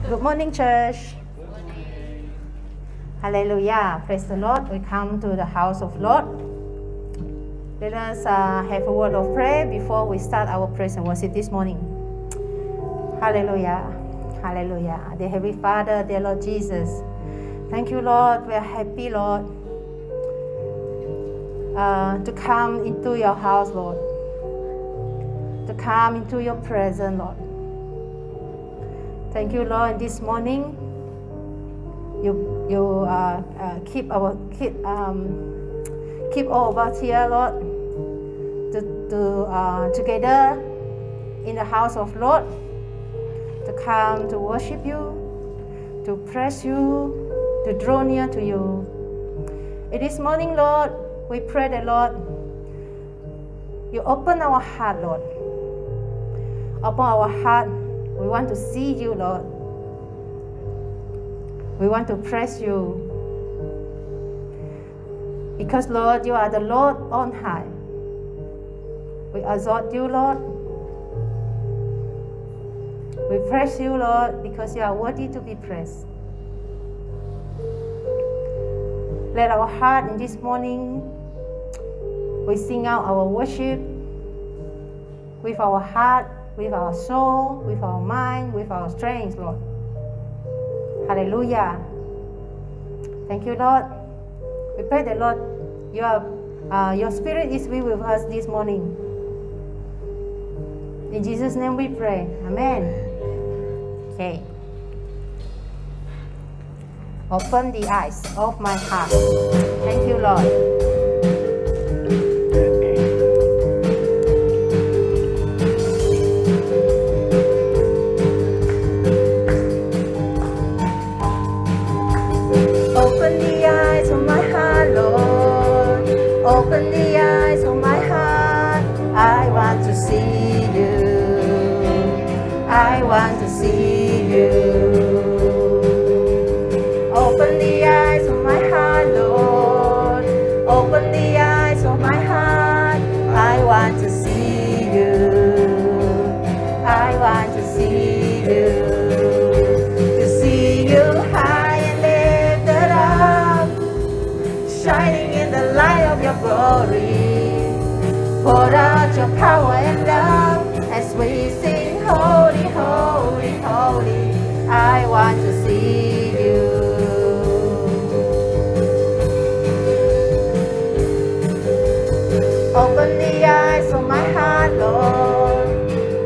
Good morning, church. Hallelujah. Praise the Lord. We come to the house of Lord. Let us have a word of prayer before we start our praise and worship this morning. Hallelujah. Hallelujah. Dear Heavenly Father, dear Lord Jesus, thank you, Lord. We are happy, Lord, to come into your house, Lord, to come into your presence, Lord. Thank you, Lord. This morning, you keep all of us here, Lord, together in the house of Lord, to come to worship you, to praise you, to draw near to you. In this morning, Lord, we pray that, Lord, you open our heart, Lord. Open our heart. We want to see you, Lord. We want to praise you. Because, Lord, you are the Lord on high. We exalt you, Lord. We praise you, Lord, because you are worthy to be praised. Let our heart in this morning, we sing out our worship with our heart, with our soul, with our mind, with our strength, Lord. Hallelujah. Thank you, Lord. We pray that, Lord, your spirit is with us this morning. In Jesus' name we pray. Amen. Okay. Open the eyes of my heart. Thank you, Lord. Open the eyes of my heart, Lord. Open the eyes of my heart. I want to see you. I want to see you. Open the eyes of my heart, Lord. Open the eyes of my heart. I want to see you. I want to see you. To see you high and lifted up, shining in the light of your glory. Pour out your power and love as we sing, holy, holy, holy. I want to see you. Open the eyes of my heart, Lord.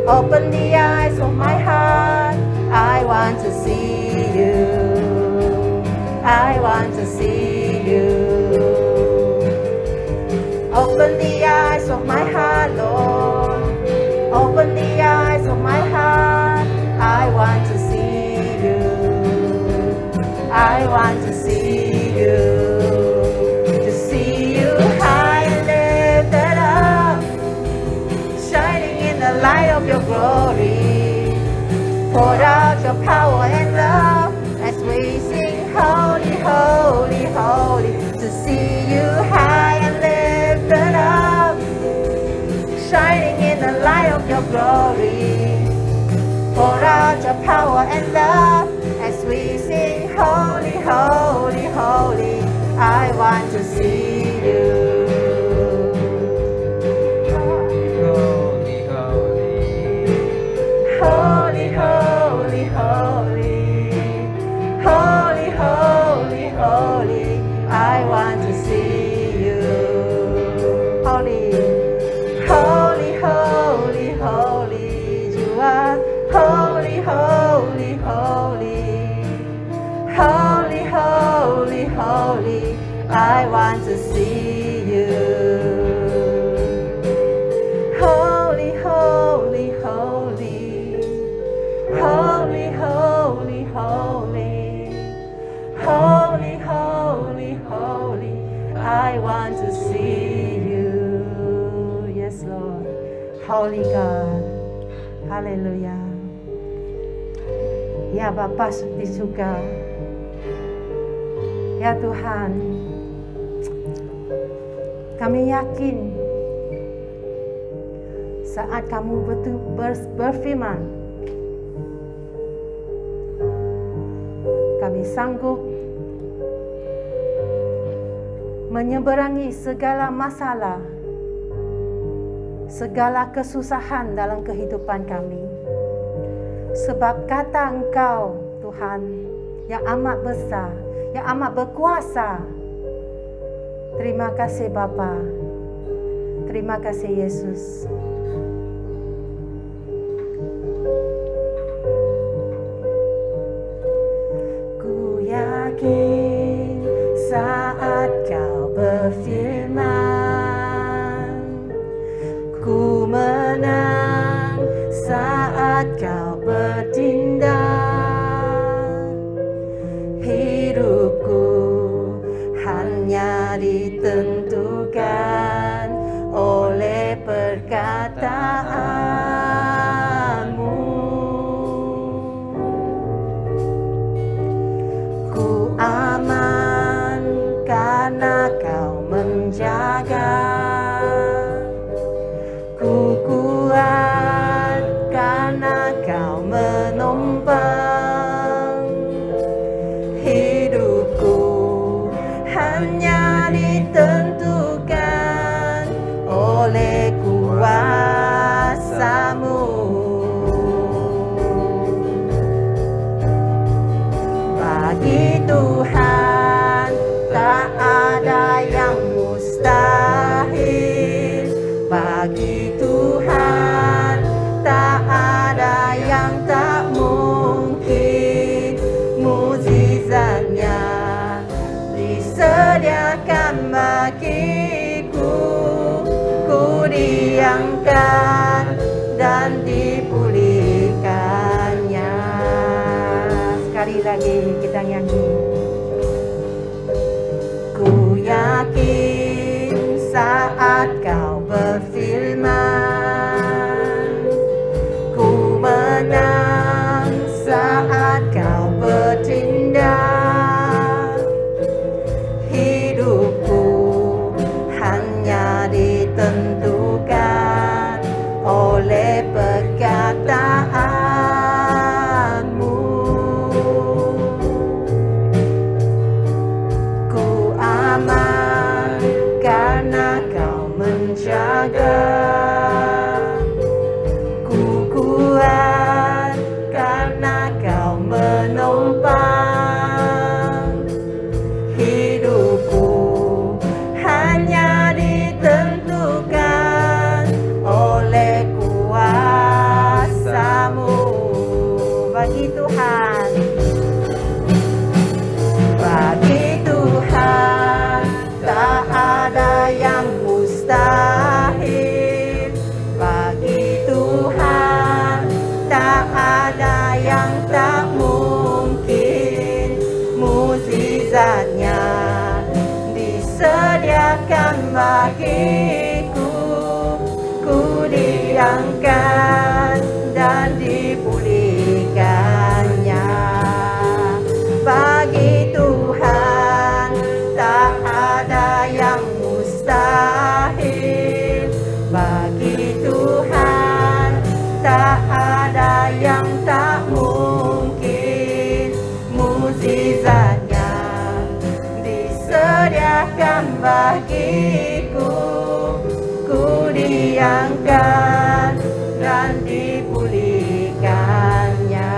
Open the eyes of my heart. I want to see you. I want to see you. Open the eyes of my heart, Lord. Open the eyes of my heart. I want to see you. I want to see you. To see you high and lifted up, shining in the light of your glory. Pour out your power and love as we sing, holy, holy, holy. To see you high and lifted up, shining in the light of your glory. Pour out your power and love as we sing, holy, holy, holy. I want to see you. Holy, holy, holy. Holy, holy, holy. I want to see you. Holy, holy, holy, holy. You are holy, holy, holy. Holy, holy, holy. I want to see you. Holy, holy, holy. Holy, holy, holy. Holy, holy, holy. I want to see you. Yes, Lord. Holy God. Hallelujah. Ya Bapa di surga. Ya Tuhan, kami yakin saat kamu berfirman kami sanggup menyeberangi segala masalah, segala kesusahan dalam kehidupan kami. Sebab kata Engkau, Tuhan, yang amat besar, yang amat berkuasa. Terima kasih Bapa. Terima kasih Yesus. Ku yakin saat Kau berfirman, ku menang saat Kau bertindak. Hidupku hanya ditentukan oleh perkataanmu. Ku aman karena Kau menjaga. Ku kuat karena Kau menopang. Hidupku hanya ditentukan oleh kuasa-Mu. Bagi Tuhan tak ada yang mustahil. Bagi Tuhan tak ada yang tak mungkin. Mukjizatnya disediakan bagiku. Ku diangkat dan dipulihkannya. Sekali lagi kita nyanyi. Ku yakin saat Kau berfirman, ku menang saat Kau bertindak. Hidupku hanya ditentukan oleh perkataan-Mu. Ku aman karena Kau menjaga. Ku kuat karena Kau menopang. Hidupku hanya ditentukan oleh kuasa-Mu. Bagi Tuhan, bagi Tuhan tak ada yang mustahil. Bagi Tuhan tak ada yang tak mungkin. Mukjizatnya disediakan bagiku. Ku diangkat dan dipulihkannya. Bagi Tuhan tak ada yang mustahil. Bagi Tuhan tak ada yang tak mungkin. Mukjizatnya disediakan bagiku. Ku diangkat dan dipulihkannya.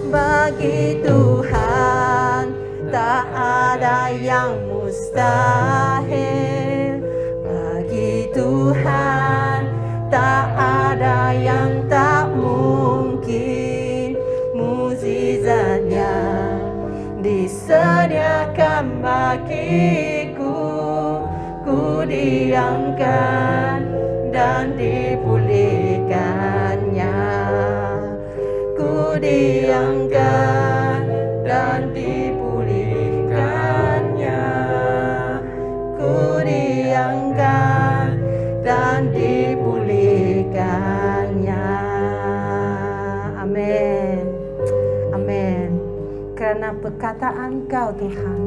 Bagi Tuhan tak ada yang mustahil. Bagi Tuhan tak ada yang tak mungkin. Mukjizatnya disediakan bagiku. Ku diangkat dan dipulihkannya. Ku diangkat dan dipulihkannya. Ku diangkat dan dipulihkannya. Amin. Amin. Karena perkataan Kau Tuhan,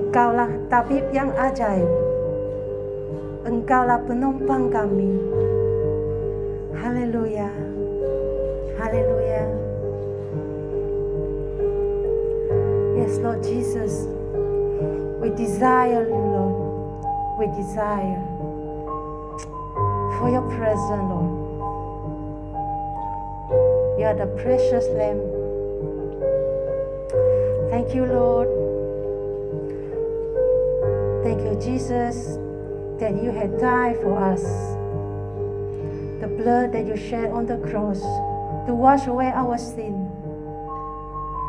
Engkaulah tabib yang ajaib. Engkaulah penopang kami. Haleluya. Haleluya. Yes, Lord Jesus. We desire you, Lord. We desire for your presence, Lord. You are the precious Lamb. Thank you, Lord. Thank you, Jesus, that you had died for us. The blood that you shed on the cross to wash away our sin,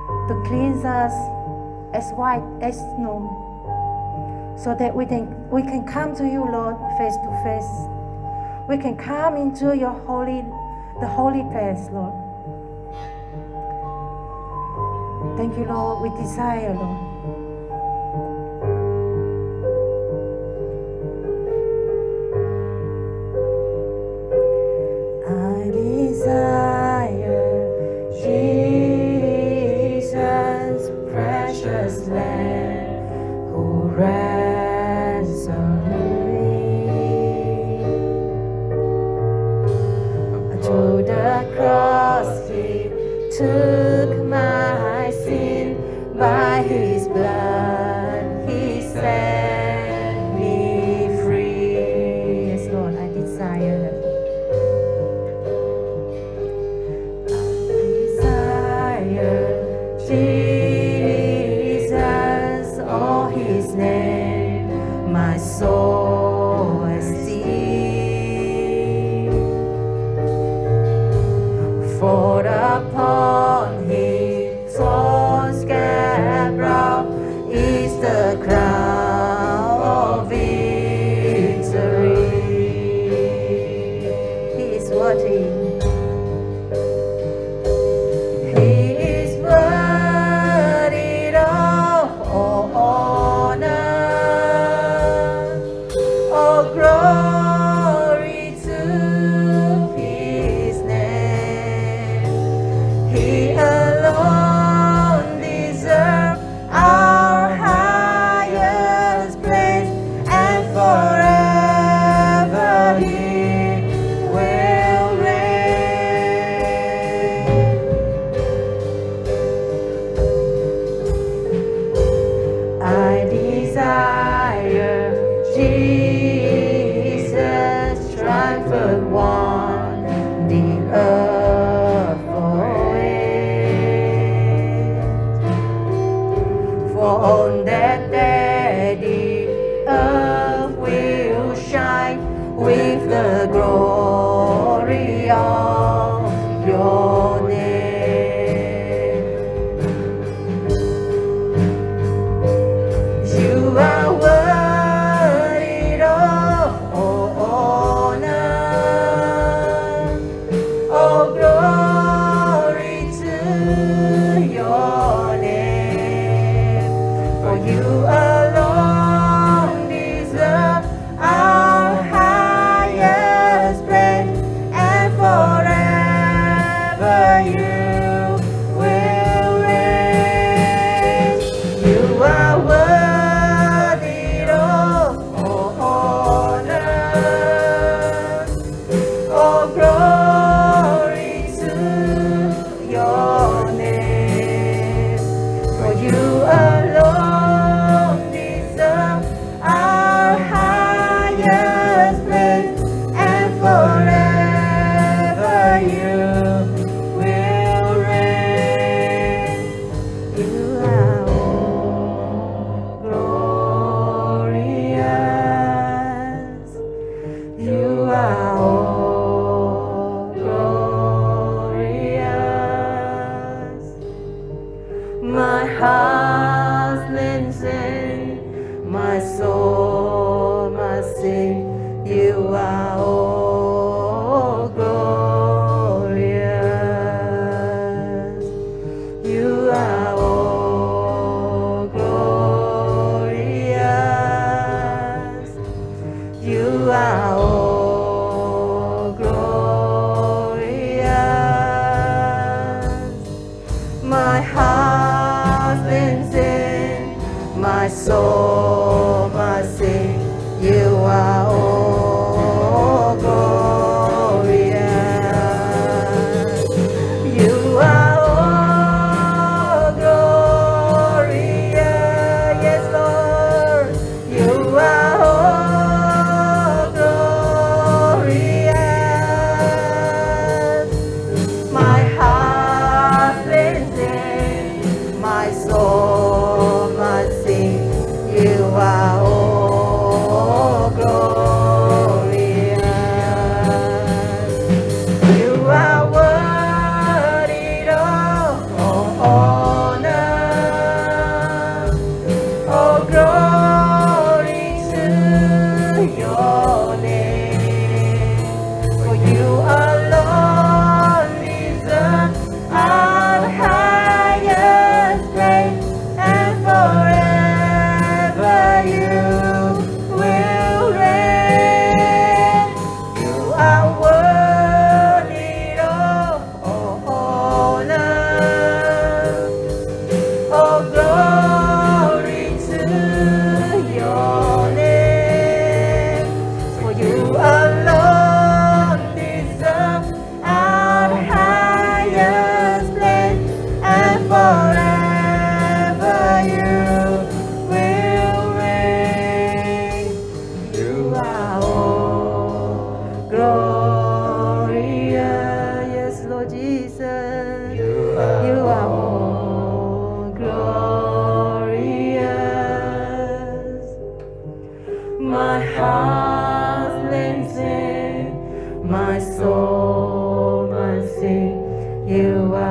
to cleanse us as white as snow, so that we can come to you, Lord, face to face. We can come into the holy place, Lord. Thank you, Lord. We desire, Lord. I desire Jesus, precious Lamb, who ransomed me. To the cross he took my sin, by his blood he set me free. Yes, Lord, I desire that. Jesus, oh his name, my soul esteem. For upon his scabbard brow is the crown of victory. He is worthy.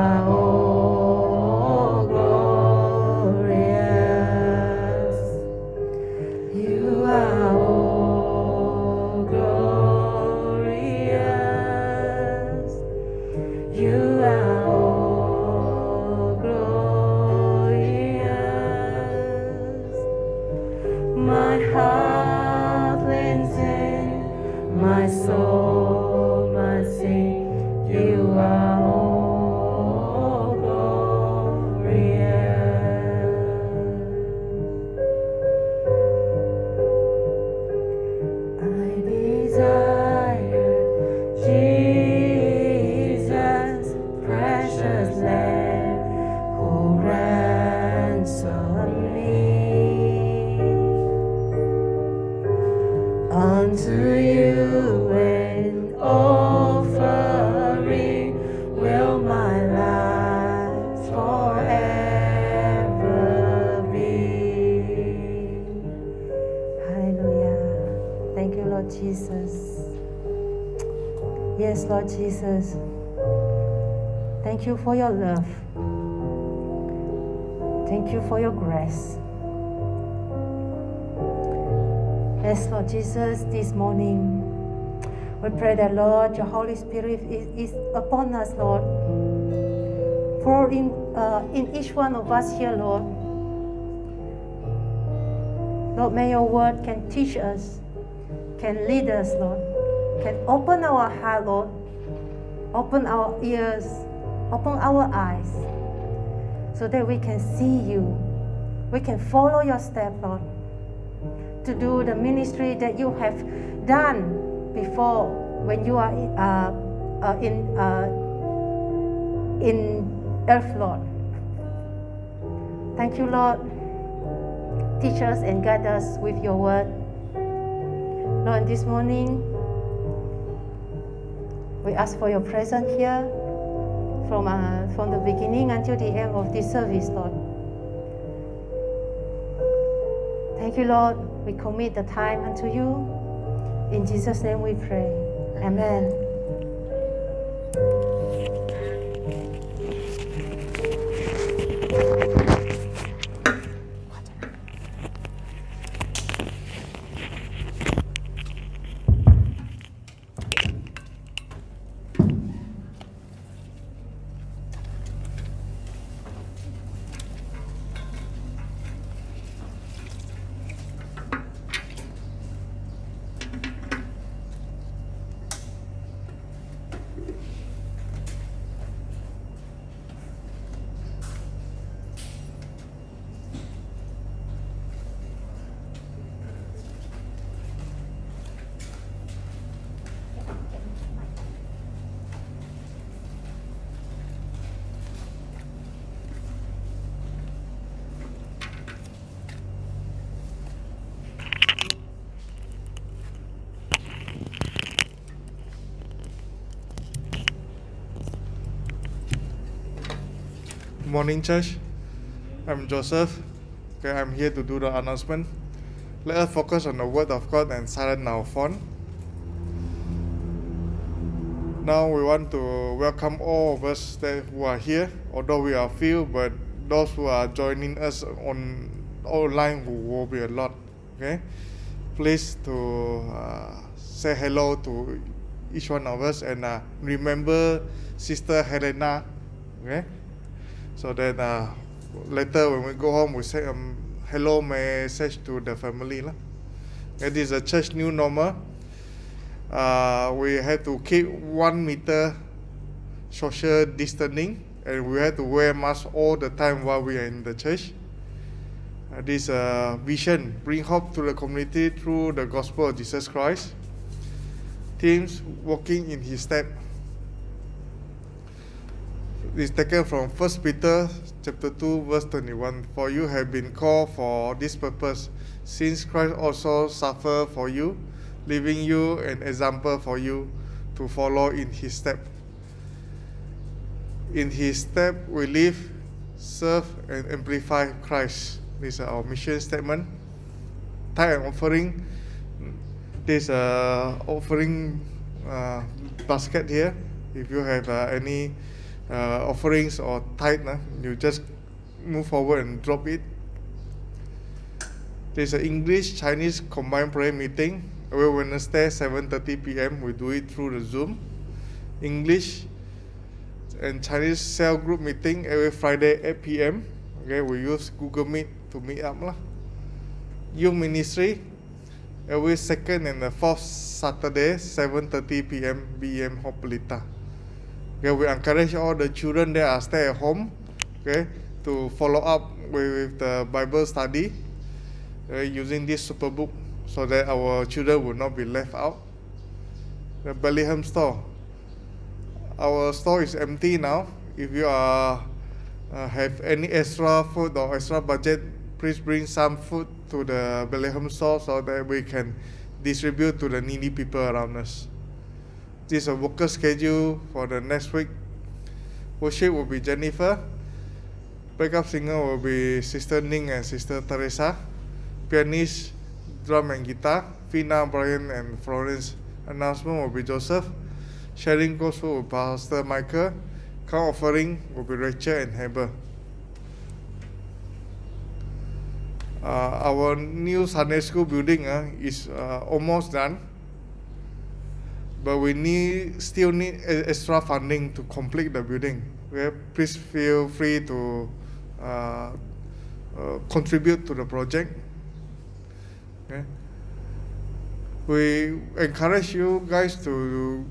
are all glorious. You are all glorious. You are all glorious. My heart leans in, my soul must sing. You are all glorious. I desire Jesus, precious Lamb, who ransomed me. Unto you an offering will my life forever be. Hallelujah. Thank you, Lord Jesus. Yes, Lord Jesus. Thank you for your love. Thank you for your grace. Yes, Lord Jesus, this morning we pray that, Lord, your Holy Spirit is upon us, Lord. For in each one of us here, Lord, Lord, may your word can teach us, can lead us, Lord, can open our heart, Lord, open our ears, open our eyes, so that we can see you, we can follow your step, Lord, to do the ministry that you have done before when you are in earth, Lord. Thank you, Lord. Teach us and guide us with your word. Lord, this morning, we ask for your presence here from the beginning until the end of this service, Lord. Thank you, Lord. We commit the time unto you. In Jesus' name we pray. Amen. Morning, church. I'm Joseph. Okay, I'm here to do the announcement. Let us focus on the word of God and silence our phone. Now we want to welcome all of us who are here, although we are few, but those who are joining us on online who will be a lot. Okay, please to say hello to each one of us and remember Sister Helena. Okay. So that later when we go home, we say hello message to the family. It is a church new normal. We have to keep 1 meter social distancing, and we have to wear masks all the time while we are in the church. This vision, bring hope to the community through the gospel of Jesus Christ. Teams walking in his step. Is taken from 1 Peter chapter 2 verse 21. For you have been called for this purpose, since Christ also suffered for you, leaving you an example for you to follow in his step. In his step we live, serve and amplify Christ. This is our mission statement. Tithe and offering. This offering basket here. If you have any offerings or tithe, you just move forward and drop it. There's an English Chinese combined prayer meeting every Wednesday 7:30 p.m. We do it through the Zoom. English and Chinese cell group meeting every Friday 8 p.m. Okay, we use Google Meet to meet up lah. Youth ministry every second and the fourth Saturday 7:30 p.m. BM Hoplita. Okay, we encourage all the children that are stay at home, okay, to follow up with the Bible study using this super book so that our children will not be left out. The Bethlehem store. Our store is empty now. If you have any extra food or extra budget, please bring some food to the Bethlehem store so that we can distribute to the needy people around us. This is a worker schedule for the next week. Worship will be Jennifer. Backup singer will be Sister Ning and Sister Teresa. Pianist, drum and guitar, Fina, Brian and Florence. Announcement will be Joseph. Sharing gospel will be Pastor Michael. Count offering will be Rachel and Heber. Our new Sunday school building is almost done, but we still need extra funding to complete the building. Okay? Please feel free to contribute to the project. Okay? We encourage you guys to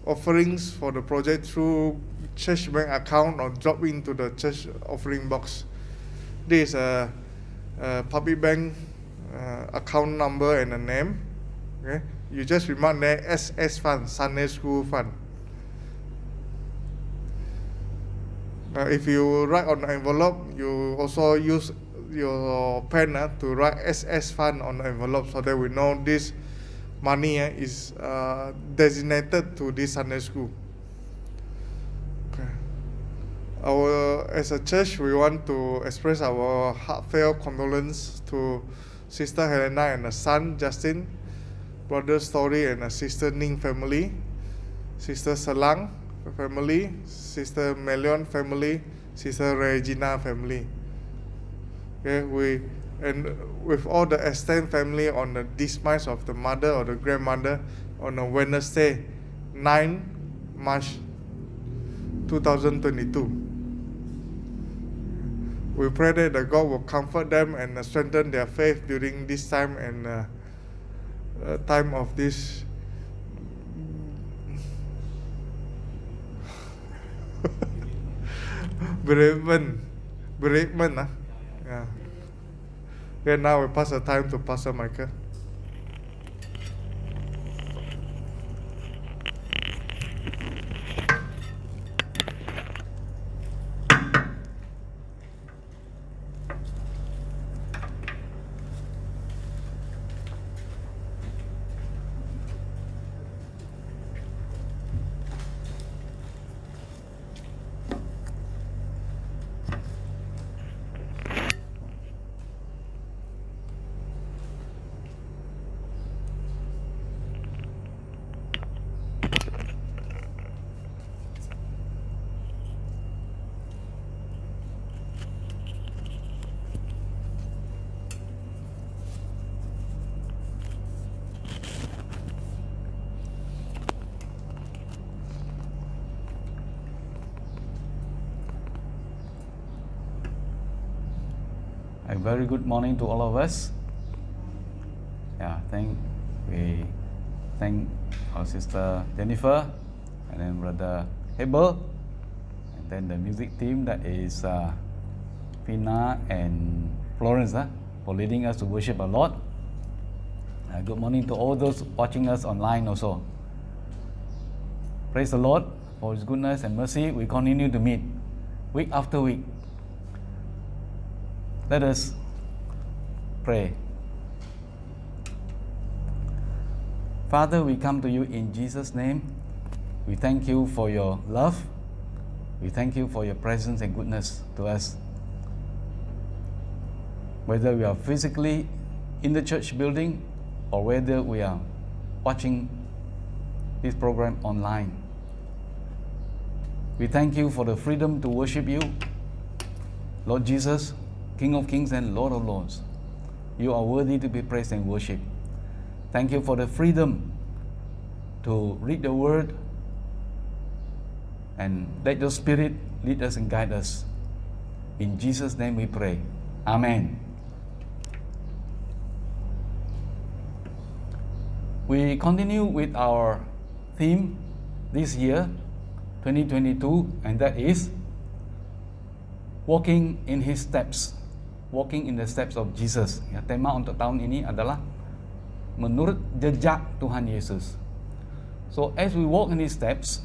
offerings for the project through church bank account or drop into the church offering box. This is a public bank account number and a name. Okay, you just remark there SS Fund, Sunday School Fund. If you write on the envelope, you also use your pen to write SS Fund on the envelope so that we know this money is designated to this Sunday school. Okay. As a church, we want to express our heartfelt condolence to Sister Helena and her son Justin, Brother Story and her Sister Ning family, Sister Salang family, Sister Melion family, Sister Regina family. Okay, and with all the extended family on the demise of the mother or the grandmother on a Wednesday, 9 March 2022. We pray that God will comfort them and strengthen their faith during this time and time of this bereavement. Yeah. Okay, now we pass the time to Pastor Michael. A very good morning to all of us. We thank our sister Jennifer and then Brother Heber and then the music team that is Pina and Florence for leading us to worship our Lord. Good morning to all those watching us online also. Praise the Lord for His goodness and mercy. We continue to meet week after week. Let us pray. Father, we come to you in Jesus' name. We thank you for your love. We thank you for your presence and goodness to us. Whether we are physically in the church building or whether we are watching this program online. We thank you for the freedom to worship you, Lord Jesus, King of Kings and Lord of Lords. You are worthy to be praised and worshipped. Thank you for the freedom to read the word, and let your Spirit lead us and guide us. In Jesus' name we pray. Amen. We continue with our theme this year, 2022, and that is walking in His steps, walking in the steps of Jesus. Ya, tema untuk tahun ini adalah menurut jejak Tuhan Yesus. So as we walk in His steps,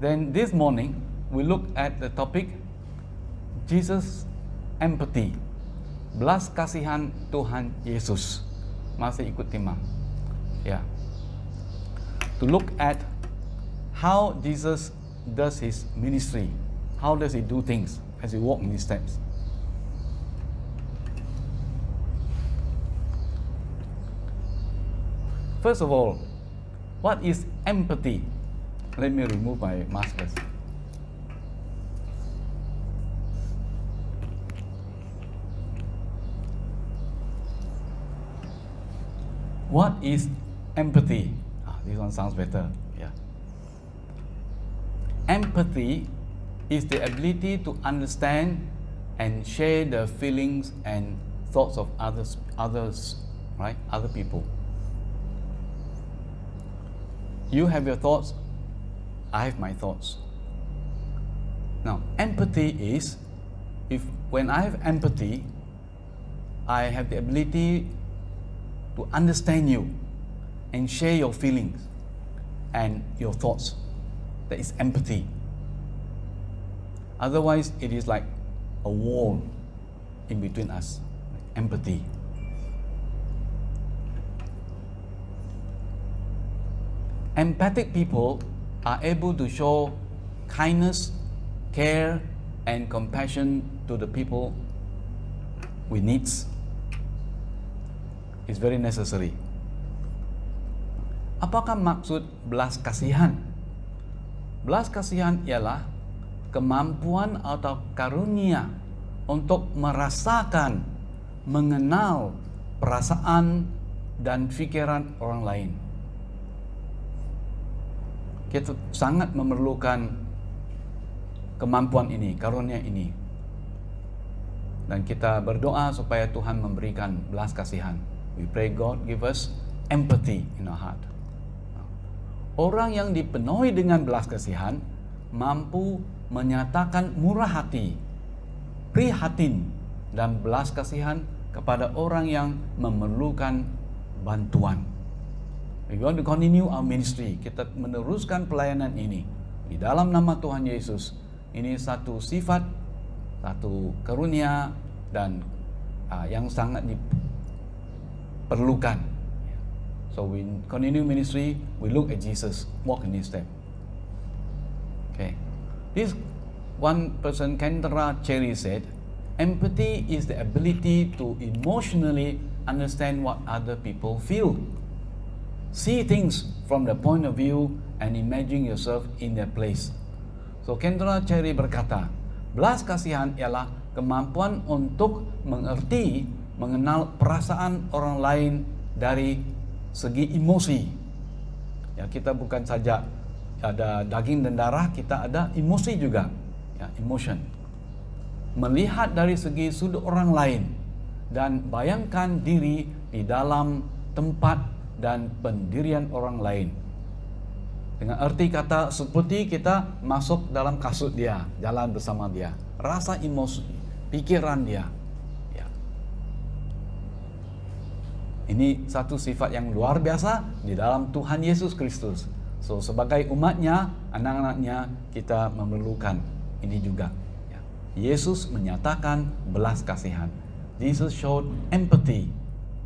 then this morning we look at the topic Jesus empathy, belas kasihan Tuhan Yesus. Masih ikut tema. Ya. To look at how Jesus does His ministry, how does He do things as He walk in His steps. First of all, what is empathy? Let me remove my mask first. What is empathy? This one sounds better. Yeah. Empathy is the ability to understand and share the feelings and thoughts of others, right? Other people. You have your thoughts, I have my thoughts. Now, empathy is, when I have empathy, I have the ability to understand you and share your feelings and your thoughts. That is empathy. Otherwise, it is like a wall in between us. Empathy. Empathic people are able to show kindness, care, and compassion to the people with needs. It's very necessary. Apakah maksud belas kasihan? Belas kasihan ialah kemampuan atau karunia untuk merasakan, mengenal perasaan dan pikiran orang lain. Kita sangat memerlukan kemampuan ini, karunia ini. Dan kita berdoa supaya Tuhan memberikan belas kasihan. We pray God give us empathy in our heart. Orang yang dipenuhi dengan belas kasihan mampu menyatakan murah hati, prihatin, dan belas kasihan kepada orang yang memerlukan bantuan. We want to continue our ministry. Kita meneruskan pelayanan ini di dalam nama Tuhan Yesus. Ini satu sifat, satu karunia dan yang sangat diperlukan. So we continue ministry. We look at Jesus, walk in His step. Okay. This one person, Kendra Cherry, said, empathy is the ability to emotionally understand what other people feel. See things from the point of view and imagine yourself in their place. So Kendra Cherry berkata, belas kasihan ialah kemampuan untuk mengerti, mengenal perasaan orang lain dari segi emosi. Ya, kita bukan saja ada daging dan darah, kita ada emosi juga. Ya, emotion. Melihat dari segi sudut orang lain dan bayangkan diri di dalam tempat dan pendirian orang lain. Dengan arti kata seperti kita masuk dalam kasut dia, jalan bersama dia, rasa emosi, pikiran dia. Ya. Ini satu sifat yang luar biasa di dalam Tuhan Yesus Kristus. So sebagai umatnya, anak-anaknya, kita memerlukan ini juga. Ya. Yesus menyatakan belas kasihan. Jesus showed empathy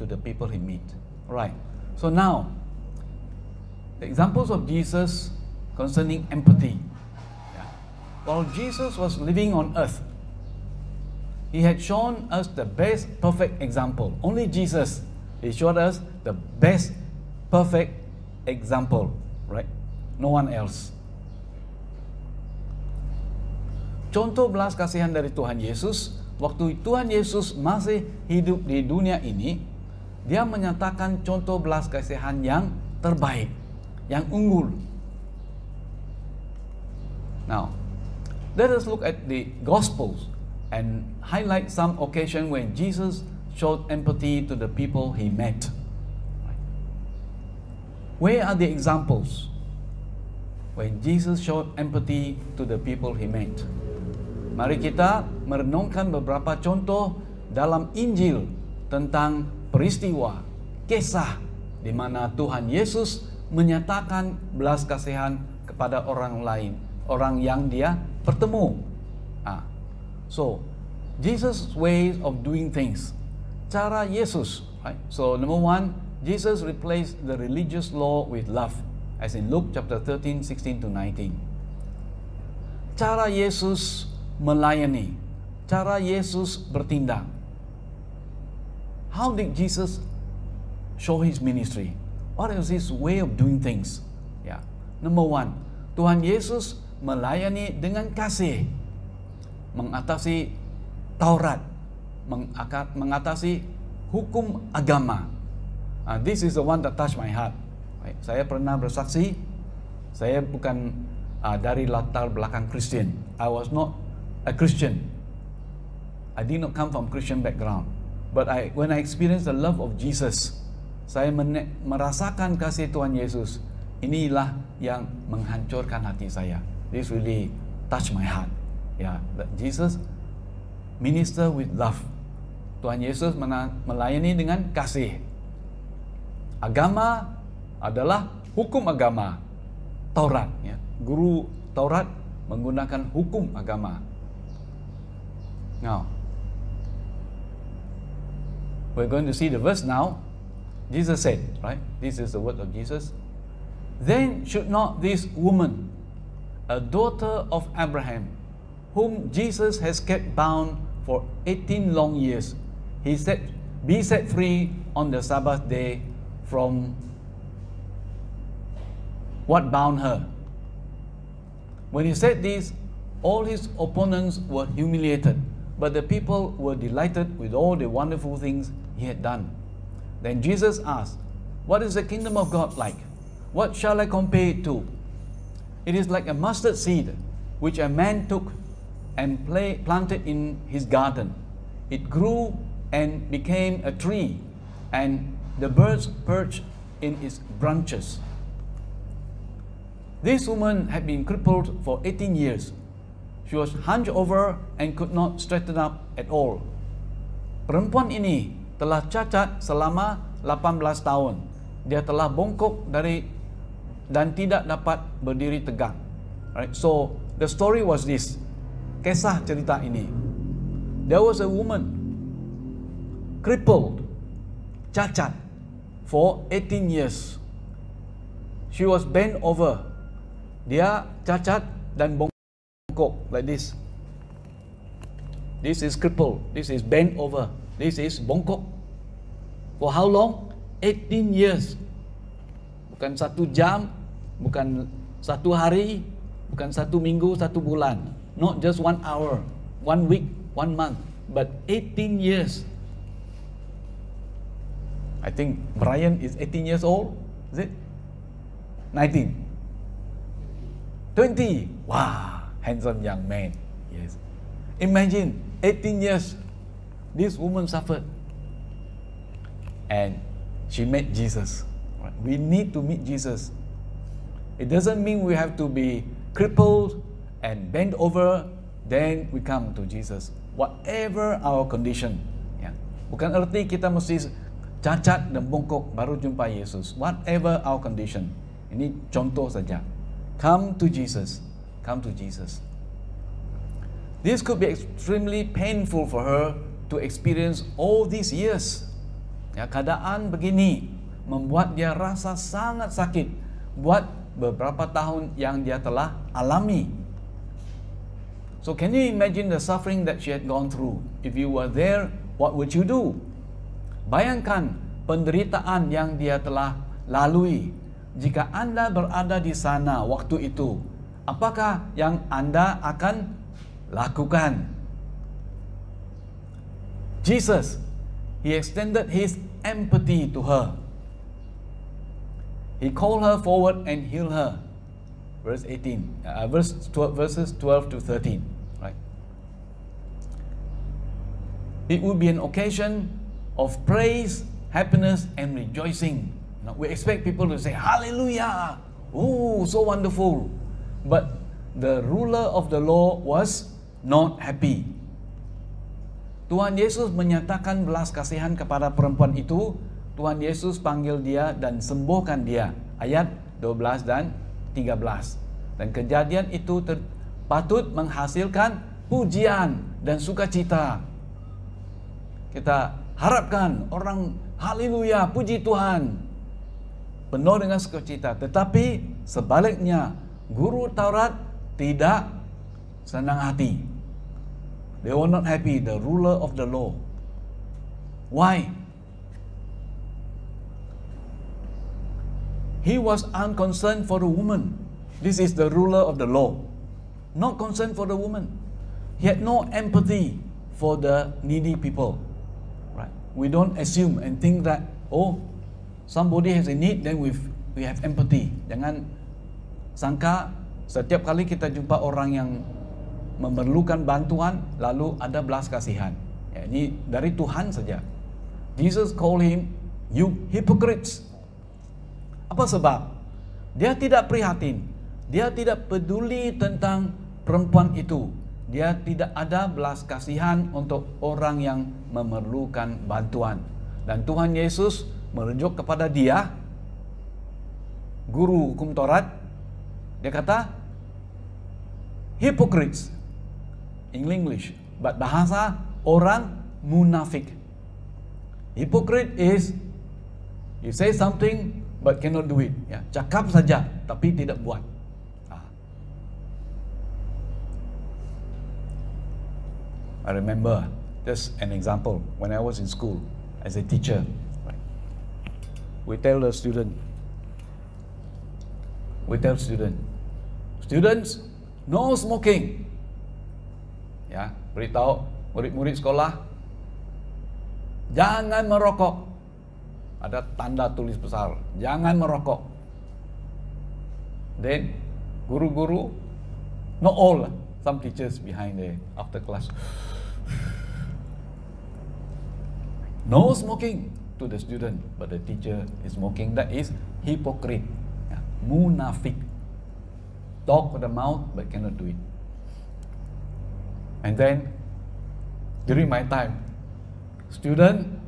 to the people He meet. Right. So now, the examples of Jesus concerning empathy. Yeah. While Jesus was living on earth, He had shown us the best perfect example. Only Jesus, He showed us the best perfect example, right? No one else. contoh belas kasihan dari Tuhan Yesus. Waktu Tuhan Yesus masih hidup di dunia ini, dia menyatakan contoh belas kasihan yang terbaik, yang unggul. Now, let us look at the Gospels and highlight some occasion when Jesus showed empathy to the people he met. Where are the examples when Jesus showed empathy to the people he met? Mari kita merenungkan beberapa contoh dalam Injil tentang peristiwa, kisah di mana Tuhan Yesus menyatakan belas kasihan kepada orang lain, orang yang dia bertemu. So, Jesus' ways of doing things. Cara Yesus, right? So, number one, Jesus replaced the religious law with love, as in Luke chapter 13, 16 to 19. Cara Yesus melayani, cara Yesus bertindak. How did Jesus show his ministry? What is his way of doing things? Yeah. Number one, Tuhan Yesus melayani dengan kasih, mengatasi Taurat, mengatasi hukum agama. This is the one that touched my heart. Right? Saya pernah bersaksi, saya bukan dari latar belakang Kristen. I was not a Christian. I did not come from Christian background. But when I experienced the love of Jesus, saya merasakan kasih Tuhan Yesus. Inilah yang menghancurkan hati saya. This really touched my heart. Yeah, that Jesus minister with love. Tuhan Yesus melayani dengan kasih. Agama adalah hukum agama, Taurat. Ya. Guru Taurat menggunakan hukum agama. Now, we're going to see the verse now. Jesus said, right? This is the word of Jesus. Then should not this woman, a daughter of Abraham, whom Jesus has kept bound for 18 long years, he said, be set free on the Sabbath day from what bound her. When he said this, all his opponents were humiliated, but the people were delighted with all the wonderful things he had done. Then Jesus asked, what is the kingdom of God like? What shall I compare it to? It is like a mustard seed, which a man took and planted in his garden. It grew and became a tree, and the birds perched in its branches. This woman had been crippled for 18 years. She was hunched over and could not straighten up at all. Perempuan ini telah cacat selama 18 tahun. Dia telah bongkok dan tidak dapat berdiri tegak. Right? So the story was this. Kisah cerita ini. There was a woman crippled, cacat for 18 years. She was bent over. Dia cacat dan bongkok like this. This is crippled. This is bent over. This is bongkok. For how long? 18 years. Bukan 1 jam, bukan 1 hari, bukan 1 minggu, 1 bulan. Not just 1 hour, 1 week, 1 month, but 18 years. I think Brian is 18 years old, is it? 19. 20. Wow, handsome young man. Yes. Imagine 18 years this woman suffered. And she met Jesus. We need to meet Jesus. It doesn't mean we have to be crippled and bent over, then we come to Jesus. Whatever our condition. Ya. Bukan arti kita mesti cacat dan bongkok baru jumpa Yesus. Whatever our condition. Ini contoh saja. Come to Jesus. Come to Jesus. This could be extremely painful for her to experience all these years. Ya, keadaan begini membuat dia rasa sangat sakit buat beberapa tahun yang dia telah alami. So can you imagine the suffering that she had gone through? If you were there, what would you do? Bayangkan penderitaan yang dia telah lalui. Jika Anda berada di sana waktu itu, apakah yang Anda akan lakukan. Jesus, He extended His empathy to her. He called her forward and healed her. Verses 12 to 13. Right? It would be an occasion of praise, happiness, and rejoicing. Now, we expect people to say, Hallelujah! Oh, so wonderful! But the ruler of the law was not happy. Tuhan Yesus menyatakan belas kasihan kepada perempuan itu. Tuhan Yesus panggil dia dan sembuhkan dia. Ayat 12 dan 13. Dan kejadian itu patut menghasilkan pujian dan sukacita. Kita harapkan orang haleluya, puji Tuhan, penuh dengan sukacita. Tetapi sebaliknya, guru Taurat tidak senang hati. They were not happy, the ruler of the law. Why? He was unconcerned for the woman. This is the ruler of the law. Not concerned for the woman. He had no empathy for the needy people. Right? We don't assume and think that, oh, somebody has a need, then we have empathy. Jangan sangka setiap kali kita jumpa orang yang memerlukan bantuan, lalu ada belas kasihan. Ya, ini dari Tuhan saja. Jesus called him, you hypocrites. Apa sebab? Dia tidak prihatin. Dia tidak peduli tentang perempuan itu. Dia tidak ada belas kasihan untuk orang yang memerlukan bantuan. Dan Tuhan Yesus merujuk kepada dia, guru hukum Taurat. Dia kata, hypocrites in English, but bahasa orang munafik. Hypocrite is you say something but cannot do it. Ya, cakap saja tapi tidak buat. I remember just an example when I was in school as a teacher. We tell students, no smoking. Ya, beritahu murid-murid sekolah, jangan merokok. Ada tanda tulis besar, jangan merokok. Then guru-guru, not all, some teachers behind there after class, no smoking to the student, but the teacher is smoking. That is hypocrite, yeah, munafik. Talk with the mouth but cannot do it. And then during my time, student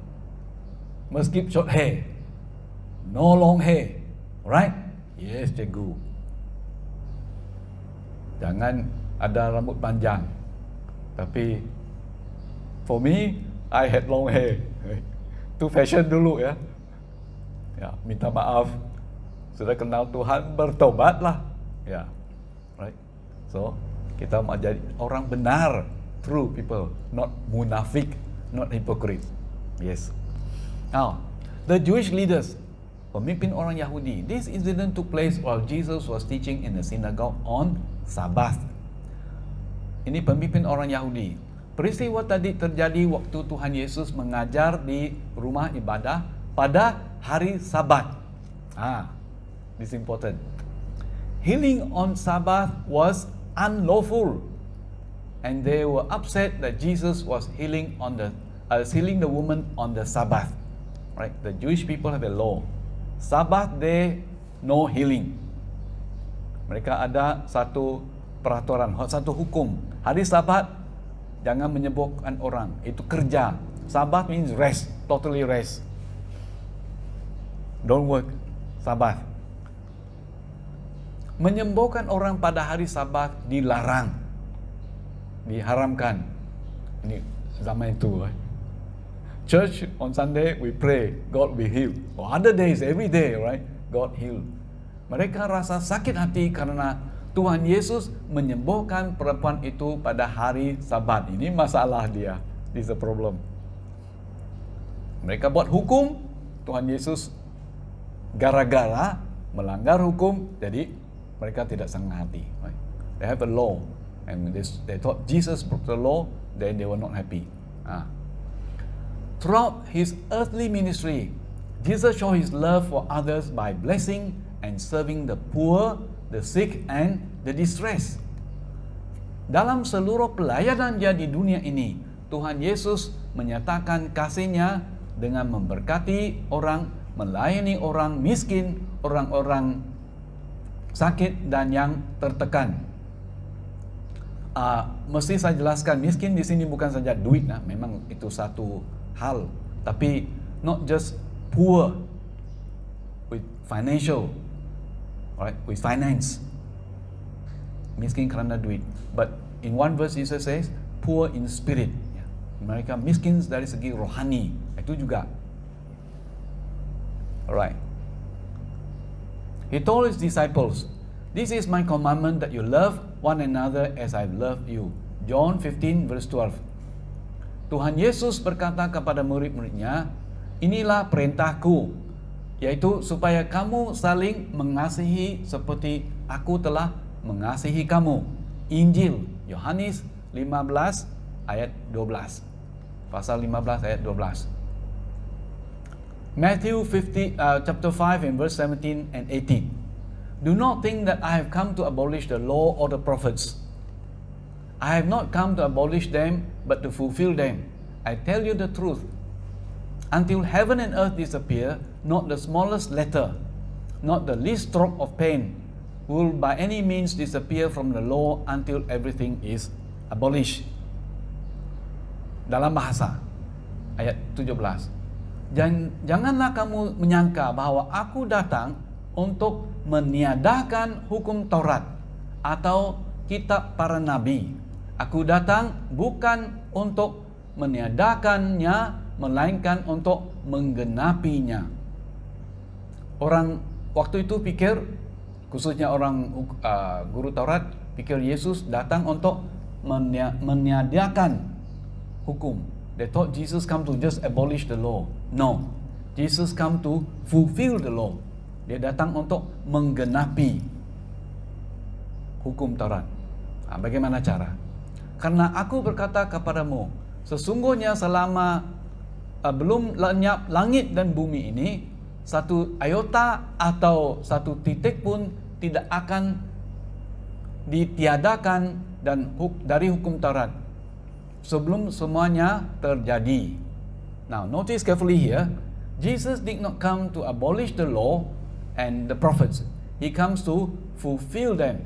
must keep short hair, no long hair, right? Yes, cikgu. Jangan ada rambut panjang. Tapi for me, I had long hair. Itu fashion dulu ya. Ya, minta maaf. Sudah kenal Tuhan, bertobatlah. Ya, right? So, kita mau jadi orang benar, true people, not munafik, not hypocrite. Yes. Now, the Jewish leaders, pemimpin orang Yahudi, this incident took place while Jesus was teaching in the synagogue on Sabbath. Ini pemimpin orang Yahudi. Peristiwa tadi terjadi waktu Tuhan Yesus mengajar di rumah ibadah pada hari Sabat. This is important. Healing on Sabbath was unlawful, and they were upset that Jesus was healing the woman on the Sabbath. Right? The Jewish people have a law. Sabbath day, no healing. Mereka ada satu peraturan, satu hukum. Hari Sabat jangan menyembuhkan orang. Itu kerja. Sabat means rest, totally rest. Don't work. Sabat. Menyembuhkan orang pada hari Sabat dilarang, diharamkan. Ini zaman itu. Church on Sunday we pray God will heal. Or other days, every day, right? God heal. Mereka rasa sakit hati karena Tuhan Yesus menyembuhkan perempuan itu pada hari Sabat. Ini masalah dia. This is a problem. Mereka buat hukum, Tuhan Yesus gara-gara melanggar hukum, jadi mereka tidak senang hati. Right? They have a law. and they thought Jesus broke the law, then they were not happy. Throughout his earthly ministry, Jesus showed his love for others by blessing and serving the poor, the sick, and the distressed. Dalam seluruh pelayanan dia di dunia ini, Tuhan Yesus menyatakan kasih-Nya dengan memberkati orang, melayani orang miskin, orang-orang sakit dan yang tertekan. Mesti saya jelaskan, miskin di sini bukan saja duit, memang itu satu hal, tapi not just poor with financial, right? With finance. Miskin kerana duit. But in one verse Jesus says, poor in spirit. Mereka miskin dari segi rohani. Itu juga. Alright. He told his disciples, "This is my commandment, that you love one another as I've loved you." John 15 verse 12. Tuhan Yesus berkata kepada murid-muridnya, "Inilah perintahku, yaitu supaya kamu saling mengasihi seperti aku telah mengasihi kamu." Injil Yohanes 15 ayat 12. Pasal 15 ayat 12. Matthew chapter 5 and verse 17 and 18. "Do not think that I have come to abolish the law or the prophets. I have not come to abolish them, but to fulfill them. I tell you the truth. Until heaven and earth disappear, not the smallest letter, not the least stroke of pen will by any means disappear from the law until everything is abolished." Dalam bahasa ayat 17. Janganlah kamu menyangka bahwa aku datang untuk meniadakan hukum Taurat atau kitab para nabi. Aku datang bukan untuk meniadakannya, melainkan untuk menggenapinya. Orang waktu itu pikir, khususnya orang guru Taurat, pikir Yesus datang untuk meniadakan hukum. They thought Jesus come to just abolish the law. No, Jesus come to fulfill the law. Dia datang untuk menggenapi hukum Taurat. Bagaimana cara? Karena aku berkata kepadamu, sesungguhnya selama belum lenyap langit dan bumi ini, satu iota atau satu titik pun tidak akan ditiadakan dari hukum Taurat sebelum semuanya terjadi. Now, notice carefully here, Jesus did not come to abolish the law and the prophets. He comes to fulfill them.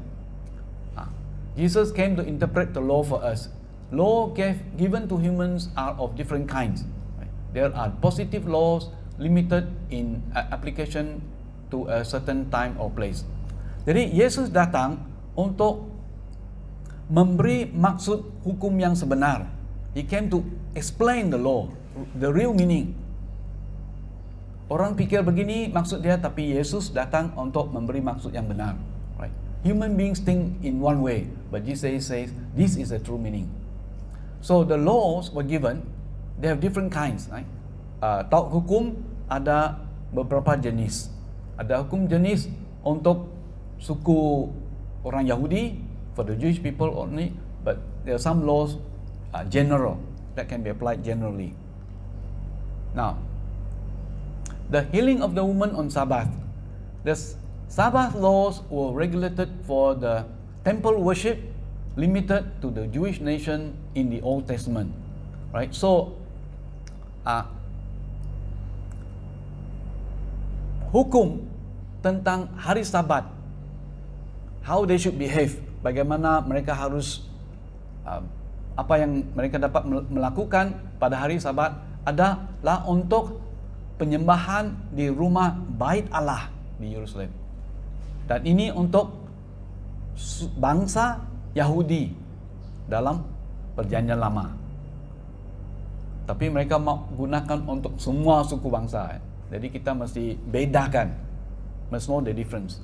Jesus came to interpret the law for us. Law given to humans are of different kinds. There are positive laws limited in application to a certain time or place. Jadi Yesus datang untuk memberi maksud hukum yang sebenar. He came to explain the law, the real meaning. Orang pikir begini maksud dia, tapi Yesus datang untuk memberi maksud yang benar. Right? Human beings think in one way, but Jesus says this is the true meaning. So the laws were given, they have different kinds. Right? Hukum ada beberapa jenis. Ada hukum jenis untuk suku orang Yahudi, for the Jewish people only, but there are some laws general that can be applied generally. Now, the healing of the woman on Sabbath. The Sabbath laws were regulated for the temple worship, limited to the Jewish nation in the Old Testament. Right? So, hukum tentang hari Sabat, how they should behave, bagaimana mereka harus apa yang mereka dapat melakukan pada hari Sabat adalah untuk penyembahan di rumah Bait Allah di Yerusalem. Dan ini untuk bangsa Yahudi dalam Perjanjian Lama. Tapi mereka mau gunakan untuk semua suku bangsa. Jadi kita mesti bedakan, must know the difference.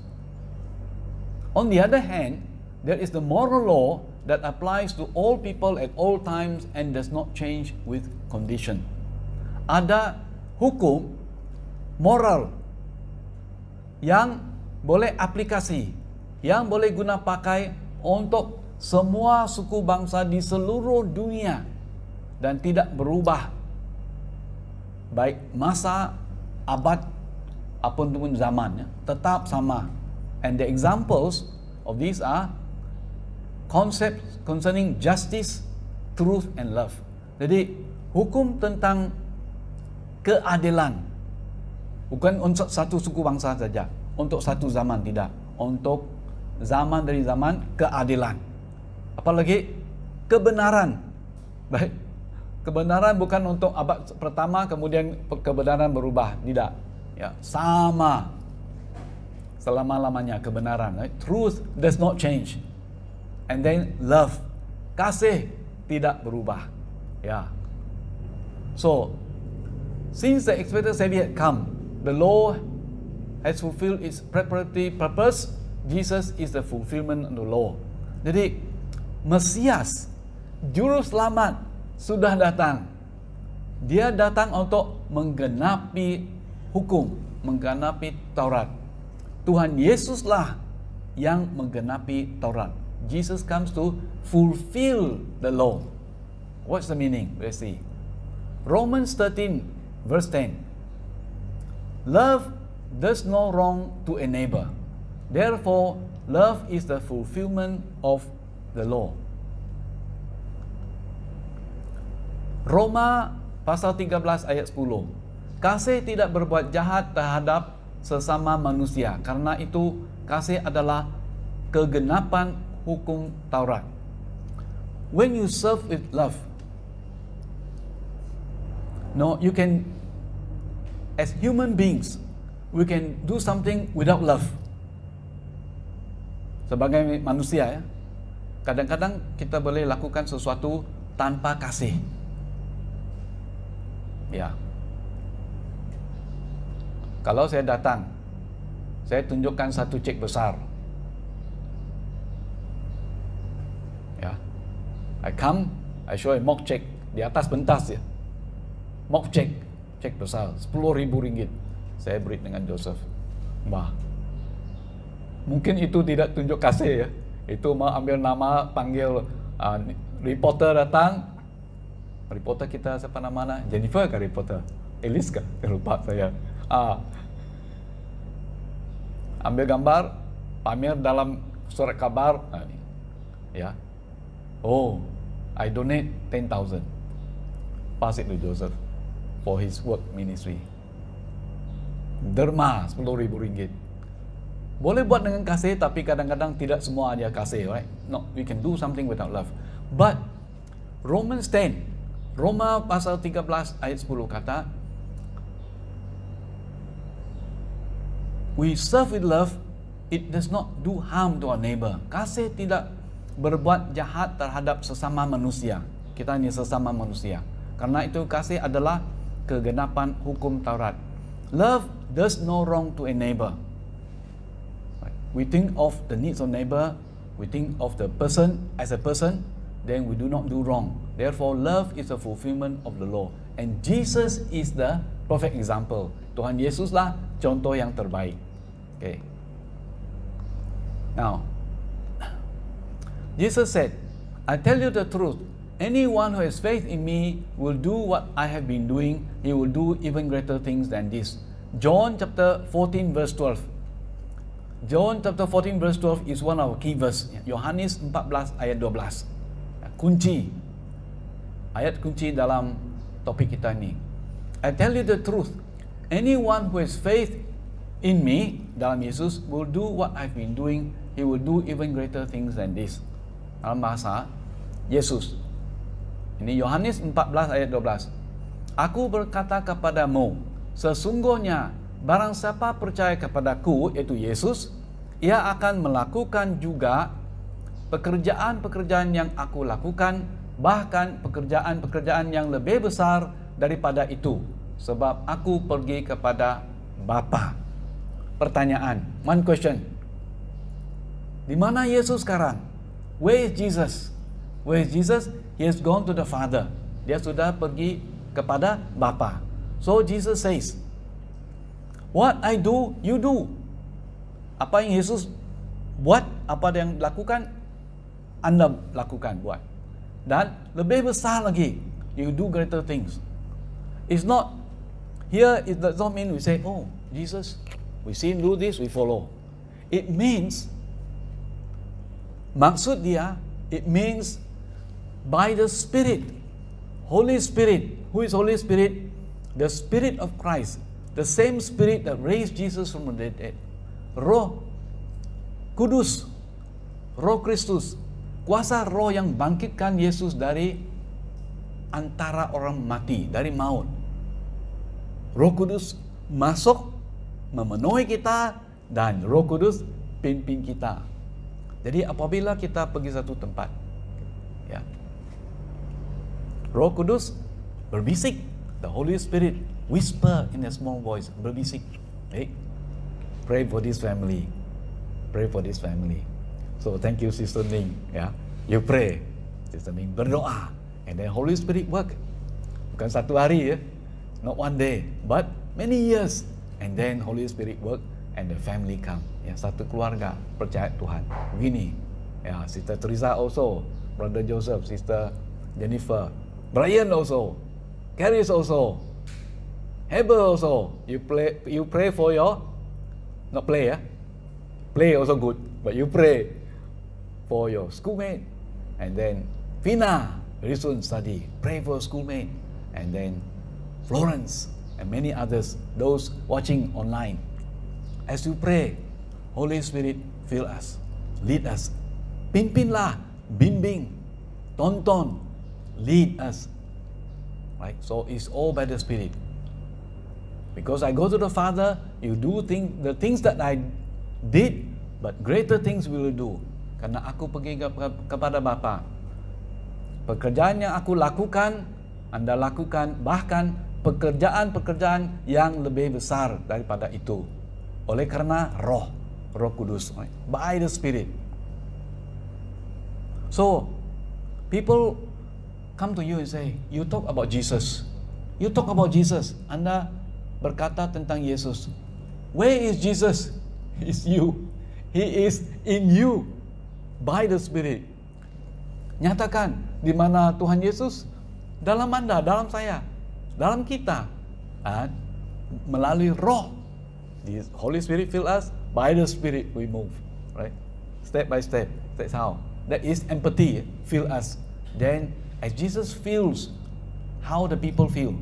On the other hand, there is the moral law that applies to all people at all times and does not change with condition. Ada hukum moral yang boleh aplikasi, yang boleh guna pakai untuk semua suku bangsa di seluruh dunia dan tidak berubah, baik masa, abad, apapun zamannya, tetap sama. And the examples of these are concepts concerning justice, truth and love. Jadi hukum tentang keadilan bukan untuk satu suku bangsa saja, untuk satu zaman tidak, untuk zaman dari zaman keadilan. Apalagi kebenaran. Baik. Kebenaran bukan untuk abad pertama kemudian kebenaran berubah, tidak. Ya, sama selama-lamanya kebenaran. Right? Truth does not change. And then love, kasih tidak berubah. Ya. So, since the expected Savior had come, the law has fulfilled its preparatory purpose. Jesus is the fulfillment of the law. Jadi Mesias, Juru Selamat sudah datang. Dia datang untuk menggenapi hukum, menggenapi Taurat. Tuhan Yesuslah yang menggenapi Taurat. Jesus comes to fulfill the law. What's the meaning? Let's see. Romans 13 verse 10. Love does no wrong to a neighbor. Therefore, love is the fulfillment of the law. Roma pasal 13 ayat 10. Kasih tidak berbuat jahat terhadap sesama manusia. Karena itu kasih adalah kegenapan hukum Taurat. When you serve with love, no, you can, as human beings, we can do something without love. Sebagai manusia ya, kadang-kadang kita boleh lakukan sesuatu tanpa kasih. Ya. Kalau saya datang, saya tunjukkan satu cek besar. Ya. I come, I show a mock check di atas pentas ya. Mock check, cek besar, 10.000 ringgit. Saya beri dengan Joseph. Wah. Mungkin itu tidak tunjuk kasih ya. Itu mau ambil nama, panggil reporter datang. Reporter kita siapa namanya? Jennifer ke reporter? Elis ke? Lupa saya. Ambil gambar, pamer dalam surat kabar. Ya. Oh, I donate 10,000. Pass it to Joseph for his work ministry. Derma 10.000 ringgit. Boleh buat dengan kasih, tapi kadang-kadang tidak semua dia kasih, right? No, we can do something without love. But Romans 10, Roma pasal 13 ayat 10 kata, we serve with love, it does not do harm to our neighbor. Kasih tidak berbuat jahat terhadap sesama manusia. Kita ini sesama manusia. Karena itu kasih adalah kegenapan hukum Taurat. Love does no wrong to a neighbor. We think of the needs of neighbor, we think of the person as a person, then we do not do wrong. Therefore, love is a fulfillment of the law. And Jesus is the perfect example. Tuhan Yesuslah contoh yang terbaik. Okay. Now, Jesus said, I tell you the truth, anyone who has faith in me will do what I have been doing. He will do even greater things than this. John chapter 14 verse 12. John chapter 14 verse 12 is one of our key verse. Yohanes 14 ayat 12. Kunci. Ayat kunci dalam topik kita ini. I tell you the truth. Anyone who has faith in me, dalam Yesus, will do what I've been doing. He will do even greater things than this. Dalam bahasa Yesus. Ini Yohanes 14 ayat 12. Aku berkata kepadamu, sesungguhnya barang siapa percaya kepadaku, yaitu Yesus, ia akan melakukan juga pekerjaan-pekerjaan yang aku lakukan, bahkan pekerjaan-pekerjaan yang lebih besar daripada itu, sebab aku pergi kepada Bapa. Pertanyaan, one question. Di mana Yesus sekarang? Where is Jesus? Where is Jesus? He has gone to the Father. Dia sudah pergi kepada Bapa. So Jesus says, what I do, you do. Apa yang Yesus buat, apa yang lakukan, Anda lakukan, buat. Dan lebih besar lagi, you do greater things. It's not, here it does not mean we say, oh, Jesus, we see him do this, we follow. It means, maksud dia, it means by the Spirit, Holy Spirit. Who is Holy Spirit? The Spirit of Christ, the same Spirit that raised Jesus from the dead. Roh Kudus, Roh Kristus, kuasa roh yang bangkitkan Yesus dari antara orang mati, dari maut. Roh Kudus masuk, memenuhi kita, dan Roh Kudus pimpin kita. Jadi apabila kita pergi satu tempat, ya, Roh Kudus berbisik, the Holy Spirit whisper in a small voice, berbisik. Hey, pray for this family. Pray for this family. So thank you, Sister Ning. Ya, you pray, Sister Ning, berdoa, and then Holy Spirit work. Bukan satu hari, ya, not one day, but many years. And then Holy Spirit work, and the family come. Ya, satu keluarga percaya Tuhan. Begini, ya, Sister Teresa also, Brother Joseph, Sister Jennifer, Brian also, Caris also, Heber also. You pray for your, not play, ya. Play also good, but you pray for your schoolmate. And then Vina, very soon study, pray for schoolmate. And then Florence and many others, those watching online. As you pray, Holy Spirit fill us, lead us. Pimpinlah, bimbing, tonton, lead us. Right? So it's all by the Spirit. Because I go to the Father, you do the things that I did, but greater things we will do. Karena aku pergi kepada Bapa. Pekerjaan yang aku lakukan, Anda lakukan, bahkan pekerjaan-pekerjaan yang lebih besar daripada itu. Oleh karena Roh Kudus, by the Spirit. So, people come to you and say, you talk about Jesus. You talk about Jesus. Anda berkata tentang Yesus. Where is Jesus? Is you. He is in you by the Spirit. Nyatakan di mana Tuhan Yesus dalam Anda, dalam saya, dalam kita, melalui Roh. The Holy Spirit fill us, by the Spirit we move, right? Step by step. That's how. That is empathy. Fill us. Then as Jesus feels, how the people feel.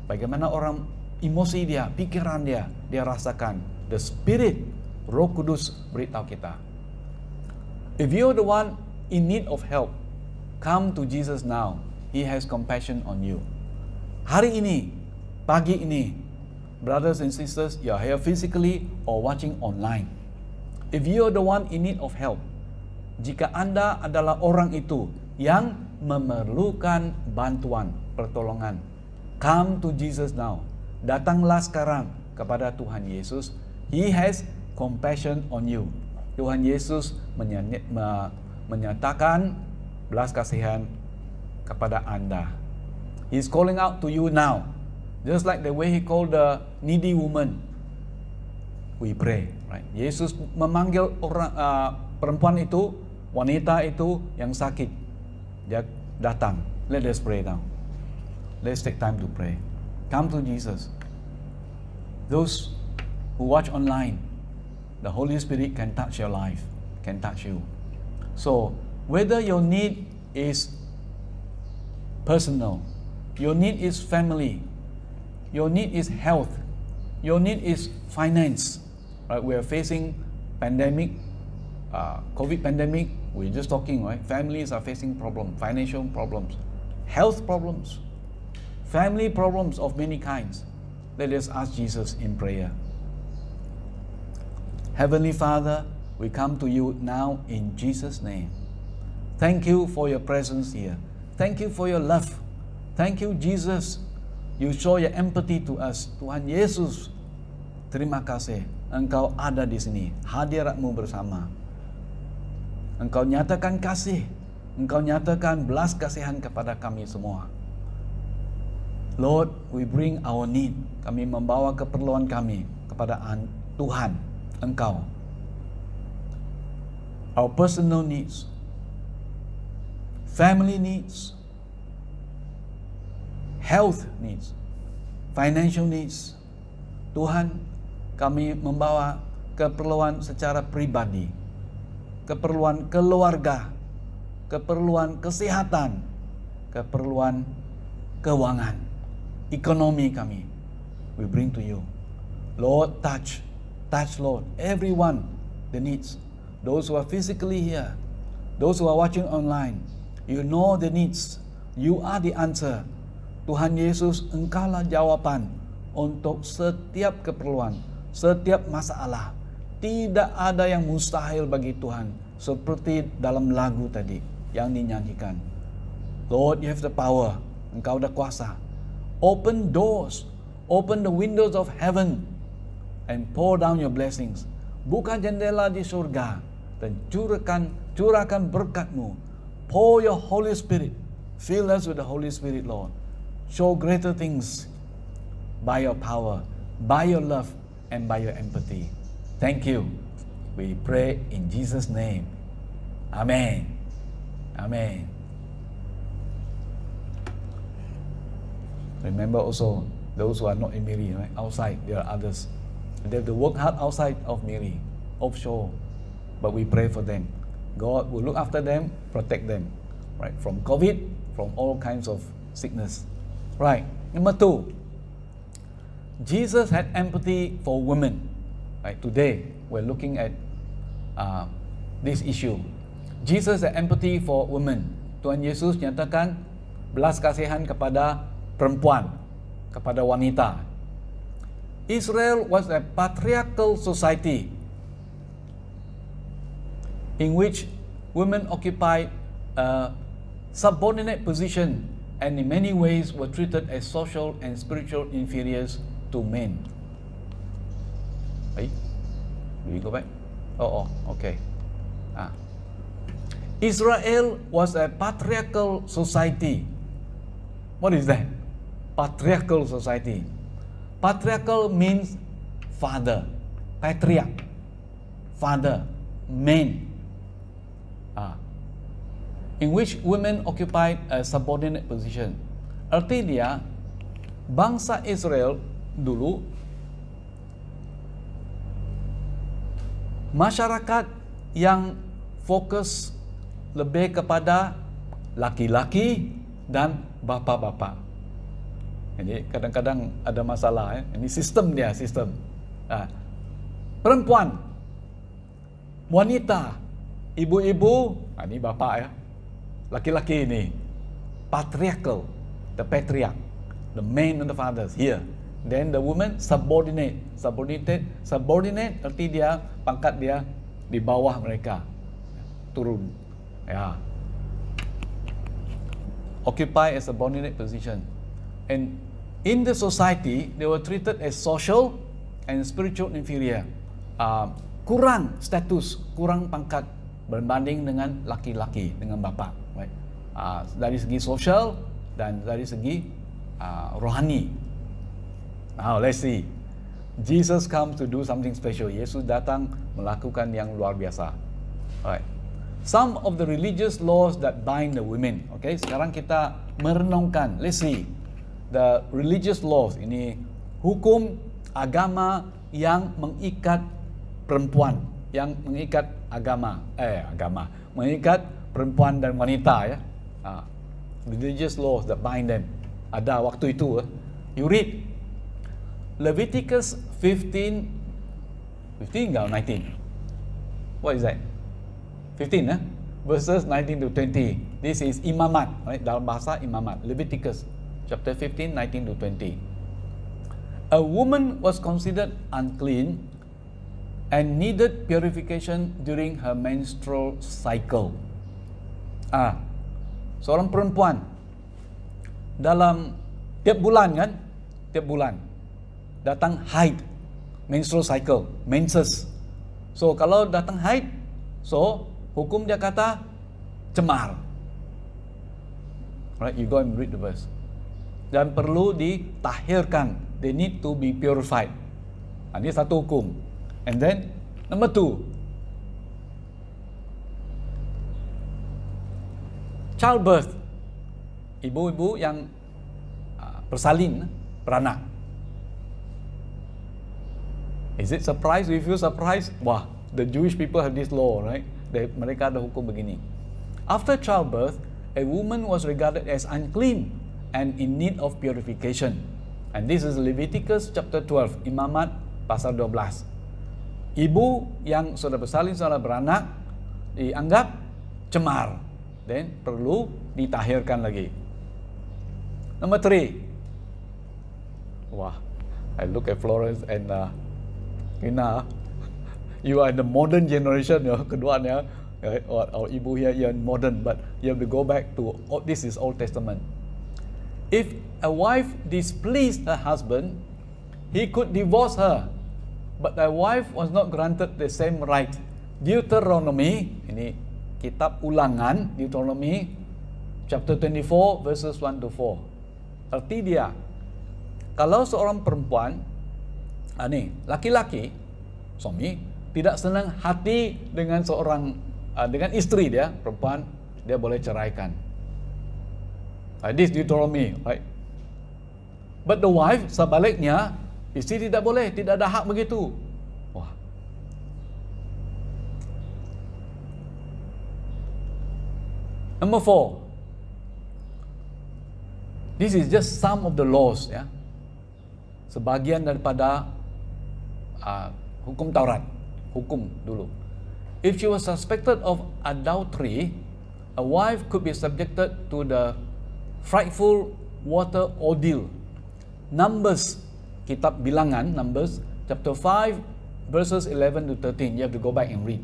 Bagaimana orang emosi dia, pikiran dia rasakan. The Spirit, Roh Kudus beritahu kita. If you're the one in need of help, come to Jesus now. He has compassion on you. Hari ini, pagi ini, brothers and sisters, you are here physically or watching online. If you're the one in need of help, jika Anda adalah orang itu yang memerlukan bantuan, pertolongan, come to Jesus now. Datanglah sekarang kepada Tuhan Yesus. He has compassion on you. Tuhan Yesus menyatakan belas kasihan kepada Anda. He's calling out to you now. Just like the way He called the needy woman. We pray, right? Yesus memanggil orang perempuan itu, wanita itu yang sakit. Dia datang. Let us pray now. Let's take time to pray. Come to Jesus. Those who watch online, the Holy Spirit can touch your life, can touch you. So, whether your need is personal, your need is family, your need is health, your need is finance. Right? We are facing pandemic, COVID pandemic. We're just talking, right? Families are facing problems, financial problems, health problems, family problems of many kinds. Let us ask Jesus in prayer. Heavenly Father, we come to you now in Jesus' name. Thank you for your presence here. Thank you for your love. Thank you, Jesus. You show your empathy to us. Tuhan Yesus, terima kasih. Engkau ada di sini. Hadirat-Mu bersama. Engkau nyatakan kasih. Engkau nyatakan belas kasihan kepada kami semua. Lord, we bring our need. Kami membawa keperluan kami kepada Tuhan, Engkau. Our personal needs, family needs, health needs, financial needs. Tuhan, kami membawa keperluan secara pribadi, keperluan keluarga, keperluan kesehatan, keperluan keuangan, ekonomi kami. We bring to you. Lord, touch Lord, everyone, the needs. Those who are physically here, those who are watching online, you know the needs. You are the answer. Tuhan Yesus, Engkaulah jawaban untuk setiap keperluan, setiap masalah. Tidak ada yang mustahil bagi Tuhan. Seperti dalam lagu tadi yang dinyanyikan. Lord, you have the power. Engkau ada kuasa. Open doors. Open the windows of heaven. And pour down your blessings. Buka jendela di surga. Dan curahkan berkat-Mu. Pour your Holy Spirit. Fill us with the Holy Spirit, Lord. Show greater things by your power, by your love, and by your empathy. Thank you. We pray in Jesus' name. Amen. Amen. Remember also, those who are not in Miri, right? Outside, there are others. They have to work hard outside of Miri, offshore. But we pray for them. God will look after them, protect them, right? From COVID, from all kinds of sickness. Right. Number 2, Jesus had empathy for women. Right. Today, we're looking at this issue. Jesus had empathy for women. Tuhan Yesus nyatakan belas kasihan kepada perempuan, kepada wanita. Israel was a patriarchal society in which women occupied a subordinate position and in many ways were treated as social and spiritual inferiors to men. Hey, do we go back? Oh, okay. Israel was a patriarchal society. What is that? Patriarchal society. Patriarchal means father, patriarch, father, man. In which women occupied a subordinate position. Arti dia, bangsa Israel dulu, masyarakat yang fokus lebih kepada laki-laki dan bapa-bapa. Jadi kadang-kadang ada masalah. Ini sistem dia, sistem. Perempuan, wanita, ibu-ibu, ini bapak ya. Laki-laki ini patriarchal, the patriarch, the men and the fathers here. Then the woman subordinate. Subordinate arti dia pangkat dia di bawah mereka, turun. Ya. Occupy a subordinate position. And in the society, they were treated as social and spiritual inferior. Kurang status, kurang pangkat berbanding dengan laki-laki, dengan bapa. Right? Dari segi sosial dan dari segi rohani. Now let's see. Jesus comes to do something special. Yesus datang melakukan yang luar biasa. Alright. Some of the religious laws that bind the women. Okay, sekarang kita merenungkan. Let's see. The religious laws, ini hukum agama yang mengikat perempuan, yang mengikat mengikat perempuan dan wanita ya. Religious laws that bind them. Ada waktu itu. You read Leviticus 15 atau 19? What is that? 15 verses 19 to 20. This is imamat, right? Dalam bahasa imamat. Leviticus chapter 15, 19 to 20. A woman was considered unclean and needed purification during her menstrual cycle. Seorang perempuan dalam tiap bulan kan, tiap bulan datang haid, menstrual cycle, menses. So kalau datang haid, so hukum dia kata cemar. Right, you go and read the verse. Dan perlu ditahirkan. They need to be purified. Ini satu hukum. And then number 2, childbirth, ibu-ibu yang bersalin, beranak. Is it surprise? We feel surprised? Wah, the Jewish people have this law, right? Mereka ada hukum begini. After childbirth, a woman was regarded as unclean and in need of purification. And this is Leviticus chapter 12, Imamat pasal 12. Ibu yang sudah bersalin, sudah beranak, dianggap cemar, dan perlu ditahirkan lagi. Number 3. Wah, I look at Florence and Ina, you are in the modern generation, ya, keduanya, or ibu here, you're modern, but you have to go back to, this is Old Testament. If a wife displeased her husband, he could divorce her, but the wife was not granted the same right. Deuteronomy, ini kitab ulangan, Deuteronomy chapter 24 verses 1 to 4. Arti dia, kalau seorang perempuan, laki-laki, suami, tidak senang hati dengan seorang, dengan istri dia, perempuan, dia boleh ceraikan. This Deuteronomy, right? But the wife, sebaliknya, istri tidak boleh, tidak ada hak begitu. Wah. Number 4. This is just some of the laws, ya. Sebagian daripada hukum Taurat, hukum dulu. If she was suspected of adultery, a wife could be subjected to the frightful water ordeal. Numbers, kitab bilangan, Numbers chapter 5 verses 11 to 13. You have to go back and read.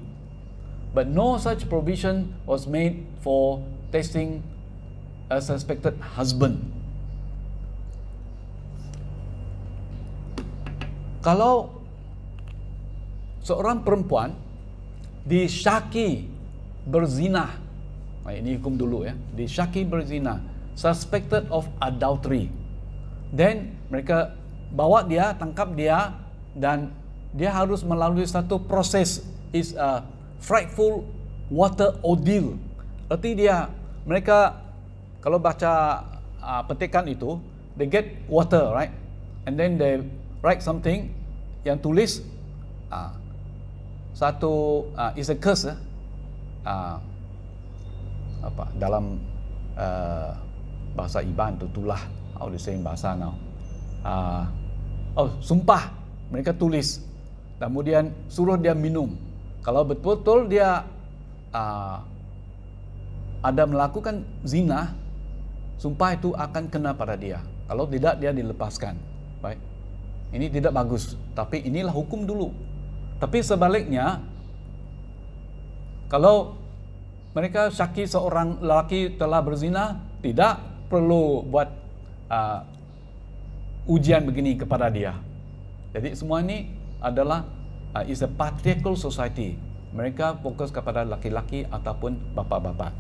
But no such provision was made for testing a suspected husband. Kalau seorang perempuan disyaki berzina, ini hukum dulu ya, disyaki berzina, suspected of adultery, then mereka bawa dia, tangkap dia, dan dia harus melalui satu proses, is a frightful water ordeal. Arti dia, mereka kalau baca petikan itu, they get water, right, and then they write something yang tulis satu is a curse, apa dalam bahasa Iban tulah, how to say in bahasa now, sumpah mereka tulis, kemudian suruh dia minum. Kalau betul-betul dia ada melakukan zina, sumpah itu akan kena pada dia. Kalau tidak, dia dilepaskan. Baik. Ini tidak bagus, tapi inilah hukum dulu. Tapi sebaliknya, kalau mereka syaki seorang lelaki telah berzina, tidak perlu buat ujian begini kepada dia. Jadi semua ini adalah is a patriarchal society. Mereka fokus kepada laki-laki ataupun bapa-bapa.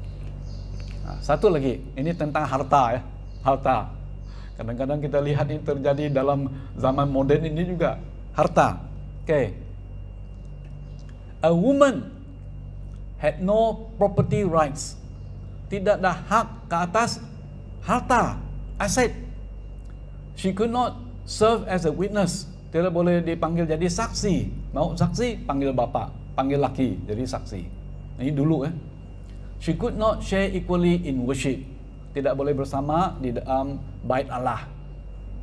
Satu lagi, ini tentang harta, ya, harta. Kadang-kadang kita lihat ini terjadi dalam zaman moden ini juga, harta. Okay. A woman had no property rights. Tidak ada hak ke atas harta, aset. She could not serve as a witness. Tidak boleh dipanggil jadi saksi. Mau saksi, panggil bapa, panggil laki jadi saksi. Ini dulu ya. She could not share equally in worship. Tidak boleh bersama di dalam bait Allah.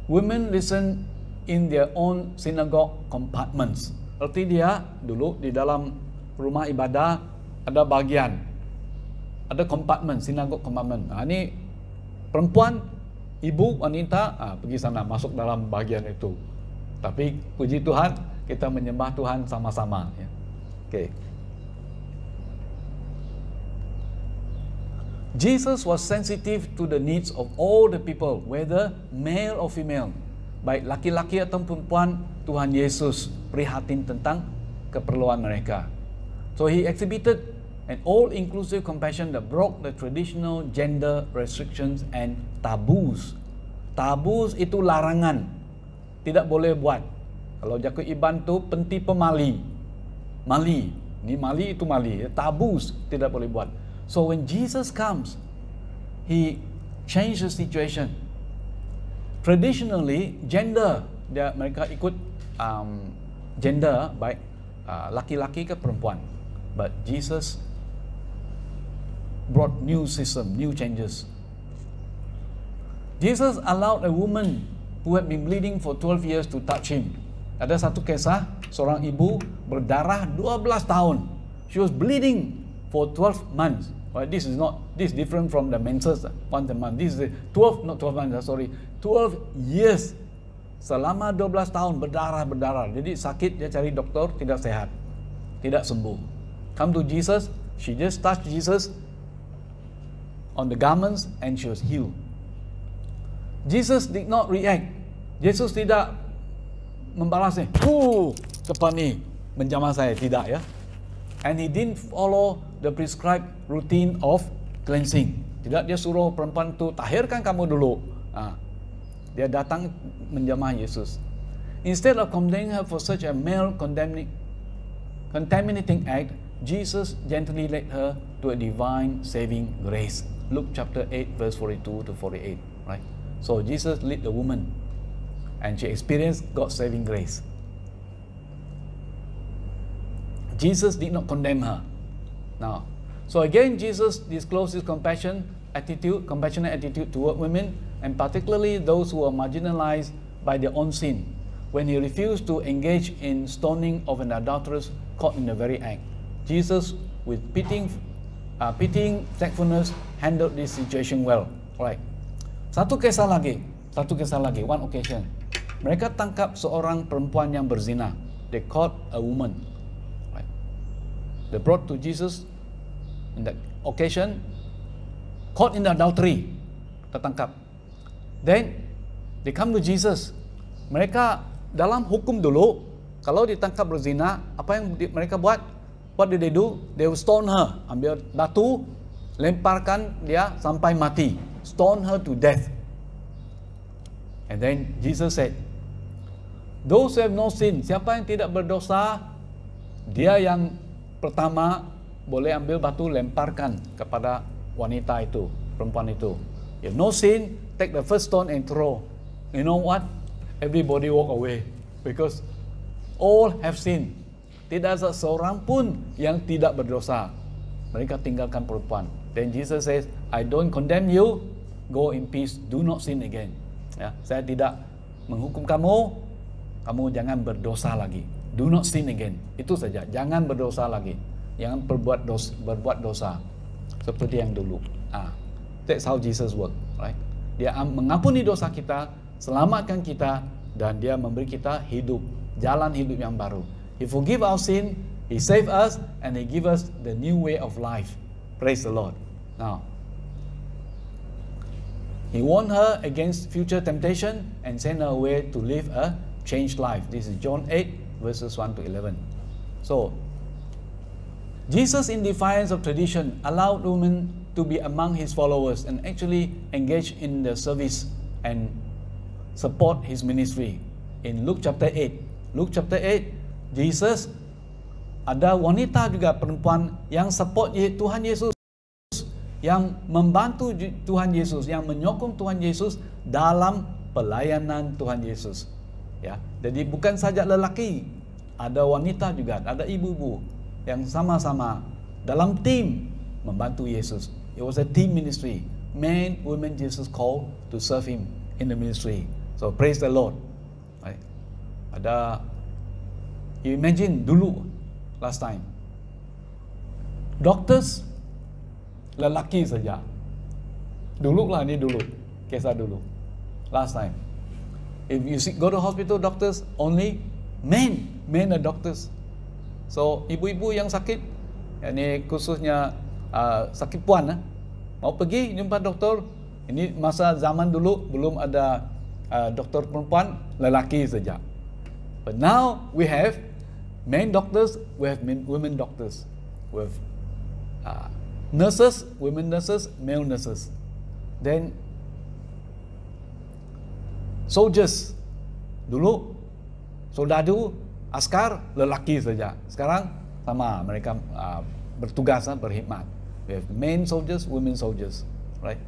Women listen in their own synagogue compartments. Arti dia dulu di dalam rumah ibadah ada bagian, ada compartment, synagogue compartment. Ini perempuan, ibu, wanita, pergi sana, masuk dalam bagian itu. Tapi puji Tuhan, kita menyembah Tuhan sama-sama. Ya. Okay. Jesus was sensitive to the needs of all the people, whether male or female. Baik laki-laki atau perempuan, Tuhan Yesus prihatin tentang keperluan mereka. So he exhibited an all-inclusive compassion that broke the traditional gender restrictions and taboos. Taboos itu larangan, tidak boleh buat. Kalau Jakub Iban tu penti pemali, mali, ni mali itu mali, taboos tidak boleh buat. So when Jesus comes, he changed the situation. Traditionally, gender, mereka ikut gender baik laki-laki ke perempuan. But Jesus brought new system, new changes. Jesus allowed a woman who had been bleeding for 12 years to touch him. Ada satu kisah, seorang ibu berdarah 12 tahun. She was bleeding for 12 months. Well, this is different from the menses once a month. This is 12 months, 12 years. Selama 12 tahun berdarah. Jadi sakit, dia cari doktor, tidak sehat, tidak sembuh. Come to Jesus, she just touched Jesus on the garments and she was healed. Jesus did not react. Yesus tidak membalasnya. Cepat ni menjamah saya, tidak ya. And he didn't follow the prescribed routine of cleansing. Tidak, dia suruh perempuan tu tahirkan kamu dulu. Dia datang menjamah Yesus. Instead of condemning her for such a male contaminating act, Jesus gently led her to a divine saving grace. Luke chapter 8 verse 42 to 48, right? So Jesus led the woman and she experienced God's saving grace. Jesus did not condemn her. Now, so again, Jesus disclosed his compassionate attitude toward women, and particularly those who are marginalized by their own sin, when he refused to engage in stoning of an adulteress caught in the very act. Jesus, with pitying thankfulness, handled this situation well. Right. Satu kisah lagi, one occasion. Mereka tangkap seorang perempuan yang berzina. They caught a woman. Right. They brought to Jesus in that occasion, caught in adultery, tertangkap. Then they come to Jesus. Mereka dalam hukum dulu, kalau ditangkap berzina, apa yang mereka buat? What did they do? They will stone her. Ambil batu, lemparkan dia sampai mati. Stone her to death. And then Jesus said, those who have no sin, siapa yang tidak berdosa, dia yang pertama boleh ambil batu lemparkan kepada wanita itu, perempuan itu. If no sin, take the first stone and throw. You know what? Everybody walk away because all have sinned. Tidak ada seorang pun yang tidak berdosa. Mereka tinggalkan perempuan. Then Jesus says, I don't condemn you. Go in peace. Do not sin again. Ya, saya tidak menghukum kamu. Kamu jangan berdosa lagi. Do not sin again. Itu saja. Jangan berdosa lagi. Jangan berbuat dosa seperti yang dulu. That's how Jesus work, right? Dia mengampuni dosa kita, selamatkan kita, dan dia memberi kita hidup, jalan hidup yang baru. He forgive our sin, he save us, and he give us the new way of life. Praise the Lord. Now, he warned her against future temptation and sent her away to live a changed life. This is John 8 verses 1 to 11. So, Jesus, in defiance of tradition, allowed women to be among his followers and actually engage in the service and support his ministry. In Luke chapter 8, Jesus, ada wanita juga perempuan yang support Tuhan Yesus, yang membantu Tuhan Yesus, yang menyokong Tuhan Yesus dalam pelayanan Tuhan Yesus. Ya, jadi bukan saja lelaki, ada wanita juga, ada ibu-ibu yang sama-sama dalam tim membantu Yesus. It was a team ministry. Men, women, Jesus called to serve him in the ministry. So praise the Lord. Right? Ada, you imagine dulu, last time, doctors lelaki saja. Dulu lah, ni dulu, kisah dulu. Last time, if you go to hospital, doctors only men are doctors. So ibu-ibu yang sakit, ini khususnya sakit puan, mau pergi jumpa doktor. Ini masa zaman dulu belum ada doktor perempuan, lelaki saja. But now we have men doctors, we have women doctors, we have nurses, women nurses, male nurses. Then soldiers, dulu soldadu, askar, lelaki saja. Sekarang sama, mereka bertugas, berkhidmat. We have men soldiers, women soldiers, right?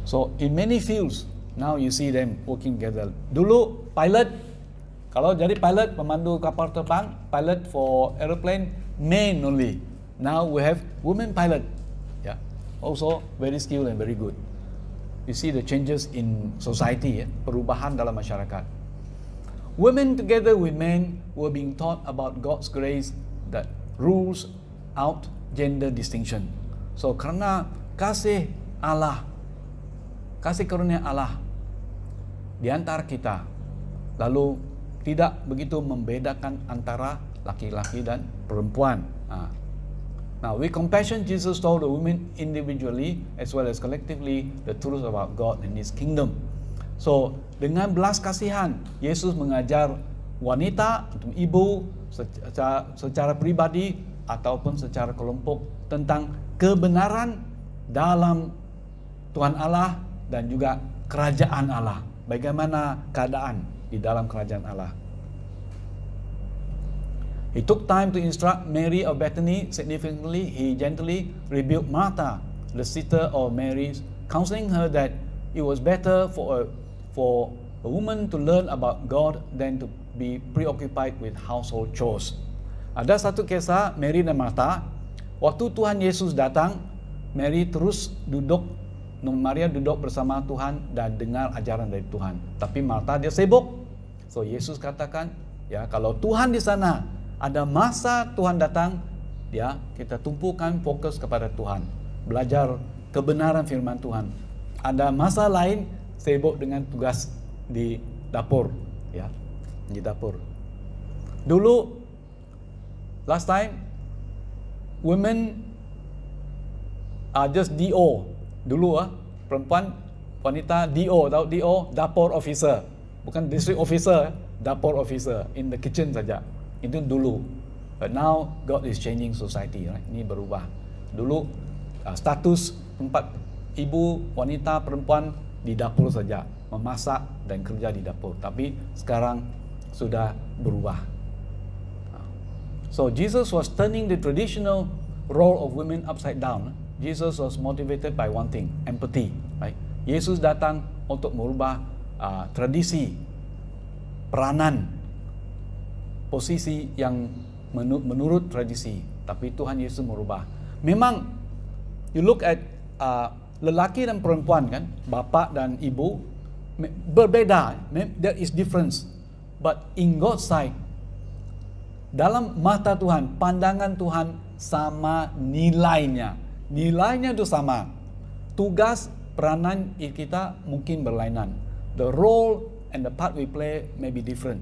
So in many fields, now you see them working together. Dulu pilot, kalau jadi pilot, pemandu kapal terbang, pilot for aeroplane, men only. Now we have women pilot. Yeah, also very skilled and very good. You see the changes in society, perubahan dalam masyarakat. Women together with men were being taught about God's grace that rules out gender distinction. So karena kasih Allah, kasih karunia Allah di antara kita, lalu tidak begitu membedakan antara laki-laki dan perempuan. Now, with compassion, Jesus told the women individually as well as collectively the truth about God and His kingdom. So, dengan belas kasihan, Yesus mengajar wanita, ibu, secara pribadi ataupun secara kelompok tentang kebenaran dalam Tuhan Allah dan juga kerajaan Allah. Bagaimana keadaan di dalam kerajaan Allah. He took time to instruct Mary of Bethany. Significantly, he gently rebuked Martha, the sister of Mary, counseling her that it was better for a woman to learn about God than to be preoccupied with household chores. Ada satu kisah Mary dan Martha. Waktu Tuhan Yesus datang, Maria duduk bersama Tuhan dan dengar ajaran dari Tuhan. Tapi Martha dia sibuk. So Yesus katakan, ya kalau Tuhan di sana, ada masa Tuhan datang, ya kita tumpukan fokus kepada Tuhan, belajar kebenaran firman Tuhan. Ada masa lain sibuk dengan tugas di dapur, ya di dapur. Dulu, last time, women are just DO. Dulu perempuan, wanita DO, tahu DO, dapur officer, bukan district officer, dapur officer, in the kitchen saja. Itu dulu. But now God is changing society, right? Ini berubah. Dulu status tempat ibu, wanita, perempuan di dapur saja, memasak dan kerja di dapur. Tapi sekarang sudah berubah. So Jesus was turning the traditional role of women upside down. Jesus was motivated by one thing, empathy, right? Yesus datang untuk merubah tradisi, peranan, posisi yang menurut tradisi. Tapi Tuhan Yesus merubah. Memang, you look at lelaki dan perempuan kan, bapa dan ibu berbeda. There is difference. But in God's sight, dalam mata Tuhan, pandangan Tuhan sama nilainya. Nilainya itu sama. Tugas peranan kita mungkin berlainan. The role and the part we play may be different.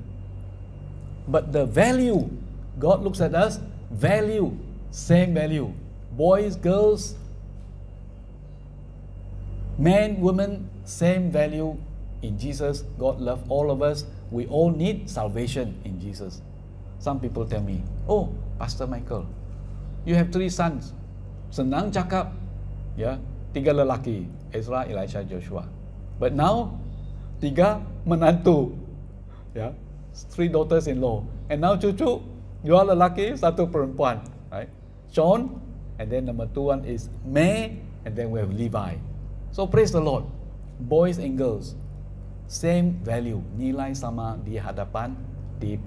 But the value, God looks at us, value, same value. Boys, girls, men, women, same value in Jesus. God loves all of us. We all need salvation in Jesus. Some people tell me, oh, Pastor Michael, you have 3 sons. Senang cakap, ya, 3 lelaki, Ezra, Elisha, Joshua. But now, 3 menantu, ya, 3 daughters-in-law. And now cucu, 2 lelaki, 1 perempuan, right? John, and then number 2 one is May, and then we have Levi. So praise the Lord. Boys and girls, same value, nilai sama di hadapan, di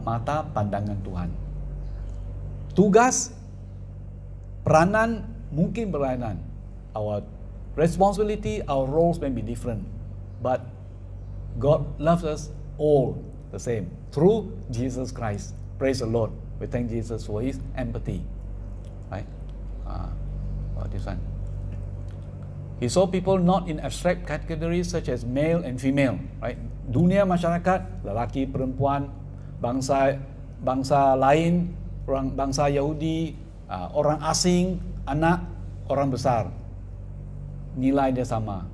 mata pandangan Tuhan. Tugas, peranan mungkin berlainan. Our responsibility, our roles may be different, but God loves us all the same through Jesus Christ. Praise the Lord. We thank Jesus for His empathy. Right? This one. He saw people not in abstract categories such as male and female. Right? Dunia masyarakat, lelaki, perempuan, bangsa lain, orang bangsa Yahudi, orang asing, anak, orang besar. Nilai dia sama.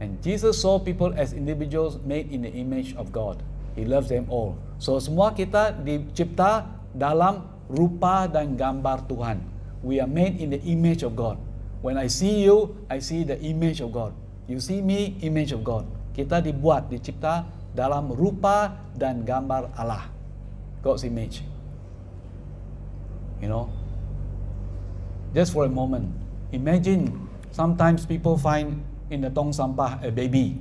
And Jesus saw people as individuals made in the image of God. He loves them all. So semua kita dicipta dalam rupa dan gambar Tuhan. We are made in the image of God. When I see you, I see the image of God. You see me, image of God. Kita dibuat, dicipta dalam rupa dan gambar Allah. God's image. You know, just for a moment, imagine sometimes people find in the tong sampah a baby.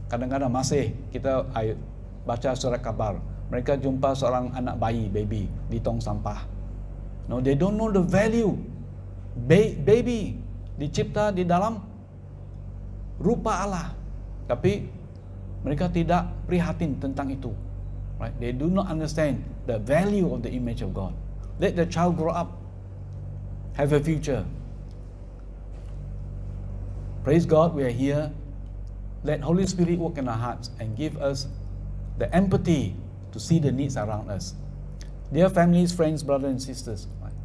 Kadang-kadang masih kita baca surat khabar, mereka jumpa seorang anak bayi, baby di tong sampah. No, they don't know the value. Baby dicipta di dalam rupa Allah, tapi mereka tidak prihatin tentang itu. Right? They do not understand the value of the image of God. Let the child grow up, have a future. Praise God, we are here. Let Holy Spirit work in our hearts and give us the empathy to see the needs around us. Dear families, friends, brothers and sisters, right?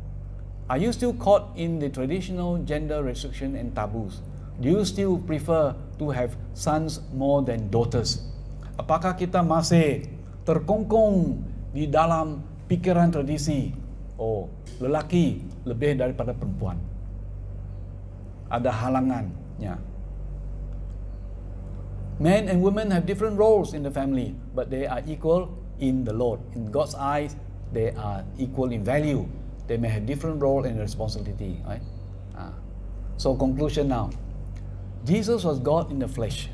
Are you still caught in the traditional gender restriction and taboos? Do you still prefer to have sons more than daughters? Apakah kita masih terkongkong di dalam pikiran tradisi? Oh, lelaki lebih daripada perempuan. Ada halangannya. Men and women have different roles in the family, but they are equal in the Lord. In God's eyes, they are equal in value. They may have different role and responsibility. Right? So conclusion now. Jesus was God in the flesh.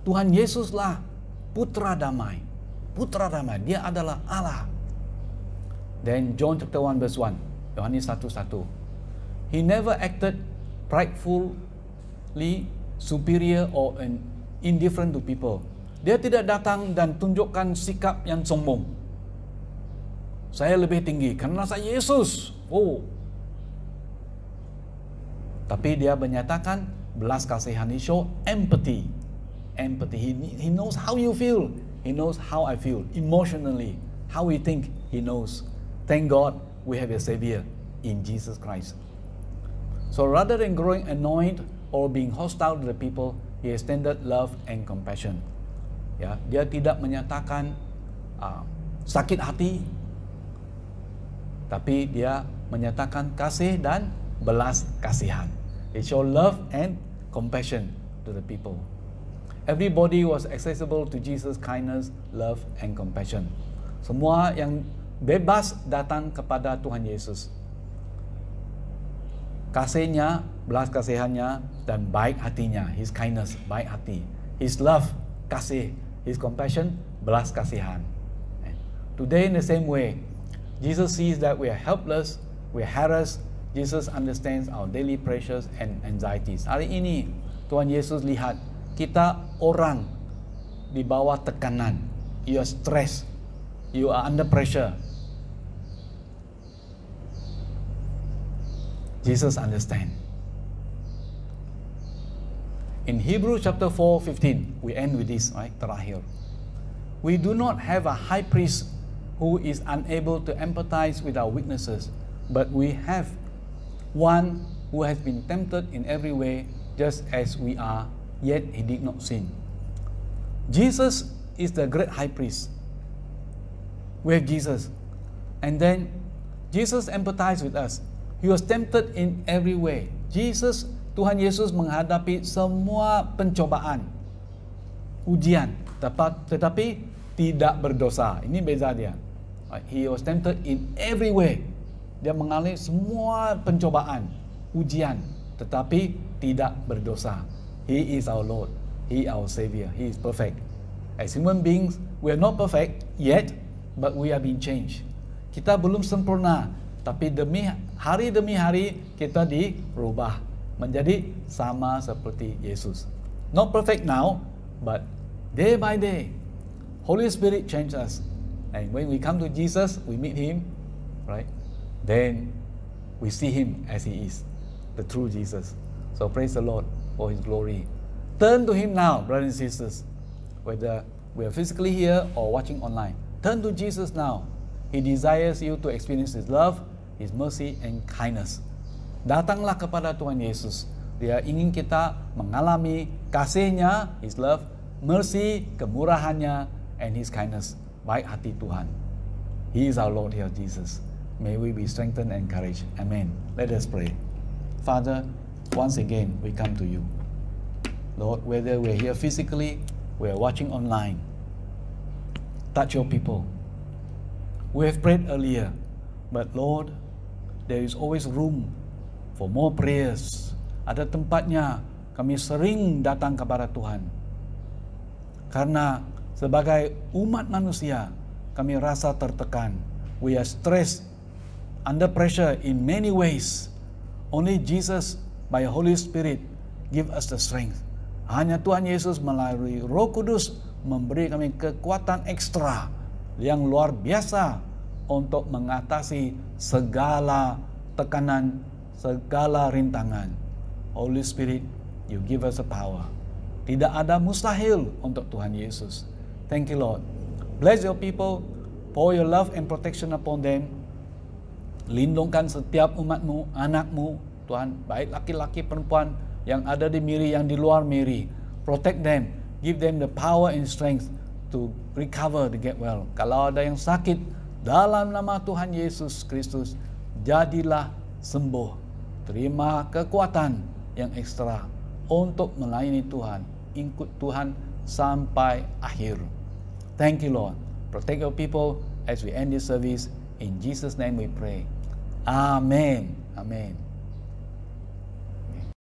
Tuhan Yesuslah putra damai. Putra damai. Dia adalah Allah. Then John chapter 1 verse 1. Yohanes 1:1. He never acted pridefully superior or indifferent to people. Dia tidak datang dan tunjukkan sikap yang sombong. Saya lebih tinggi karena saya Yesus. Oh. Tapi dia menyatakan belas kasihan. He show empathy. Empathy. He knows how you feel. He knows how I feel emotionally. How we think, he knows. Thank God we have a Savior in Jesus Christ. So rather than growing annoyed or being hostile to the people, he extended love and compassion. Ya, dia tidak menyatakan sakit hati, tapi dia menyatakan kasih dan belas kasihan. He showed love and compassion to the people. Everybody was accessible to Jesus' kindness, love and compassion. Semua yang bebas datang kepada Tuhan Yesus. Kasihnya, belas kasihannya, dan baik hatinya. His kindness, baik hati. His love, kasih. His compassion, belas kasihan. Today in the same way, Jesus sees that we are helpless, we are harassed. Jesus understands our daily pressures and anxieties. Hari ini, Tuhan Yesus lihat kita orang di bawah tekanan. You are stressed. You are under pressure. Jesus understands. In Hebrews chapter 4:15, we end with this, right? Terakhir. We do not have a high priest who is unable to empathize with our weaknesses, but we have one who has been tempted in every way, just as we are, yet he did not sin. Jesus is the great high priest. We have Jesus. And then Jesus empathized with us. He was tempted in every way. Jesus, Tuhan Yesus menghadapi semua pencobaan, ujian, tetapi tidak berdosa. Ini beza dia. He was tempted in every way. Dia mengalami semua pencobaan, ujian, tetapi tidak berdosa. He is our Lord. He is our Savior. He is perfect. As human beings, we are not perfect yet, but we are being changed. Kita belum sempurna, tapi hari demi hari kita dirubah menjadi sama seperti Yesus. Not perfect now, but day by day, Holy Spirit changes us. And when we come to Jesus, we meet Him, right? Then we see Him as He is, the true Jesus. So praise the Lord for His glory. Turn to Him now, brothers and sisters, whether we are physically here or watching online. Turn to Jesus now. He desires you to experience His love, His mercy and kindness. Datanglah kepada Tuhan Yesus. Dia ingin kita mengalami kasih-Nya, His love, mercy, kemurahan-Nya, and His kindness. Baik hati Tuhan. He is our Lord here, Jesus. May we be strengthened and encouraged. Amen. Let us pray. Father, once again we come to you. Lord, whether we're here physically, we're watching online, touch your people. We have prayed earlier, but Lord, there is always room for more prayers. Ada tempatnya kami sering datang kepada Tuhan. Karena sebagai umat manusia, kami rasa tertekan. We are stressed, under pressure in many ways. Only Jesus by Holy Spirit give us the strength. Hanya Tuhan Yesus melalui Roh Kudus memberi kami kekuatan ekstra yang luar biasa untuk mengatasi segala tekanan, segala rintangan. Holy Spirit, you give us the power. Tidak ada mustahil untuk Tuhan Yesus. Thank you, Lord. Bless your people, pour your love and protection upon them. Lindungkan setiap umatmu, anakmu, Tuhan, baik laki-laki perempuan yang ada di Miri, yang di luar Miri. Protect them, give them the power and strength to recover, to get well. Kalau ada yang sakit, dalam nama Tuhan Yesus Kristus, jadilah sembuh. Terima kekuatan yang ekstra untuk melayani Tuhan, ikut Tuhan sampai akhir. Thank you, Lord. Protect your people as we end this service. In Jesus' name we pray. Amen. Amen.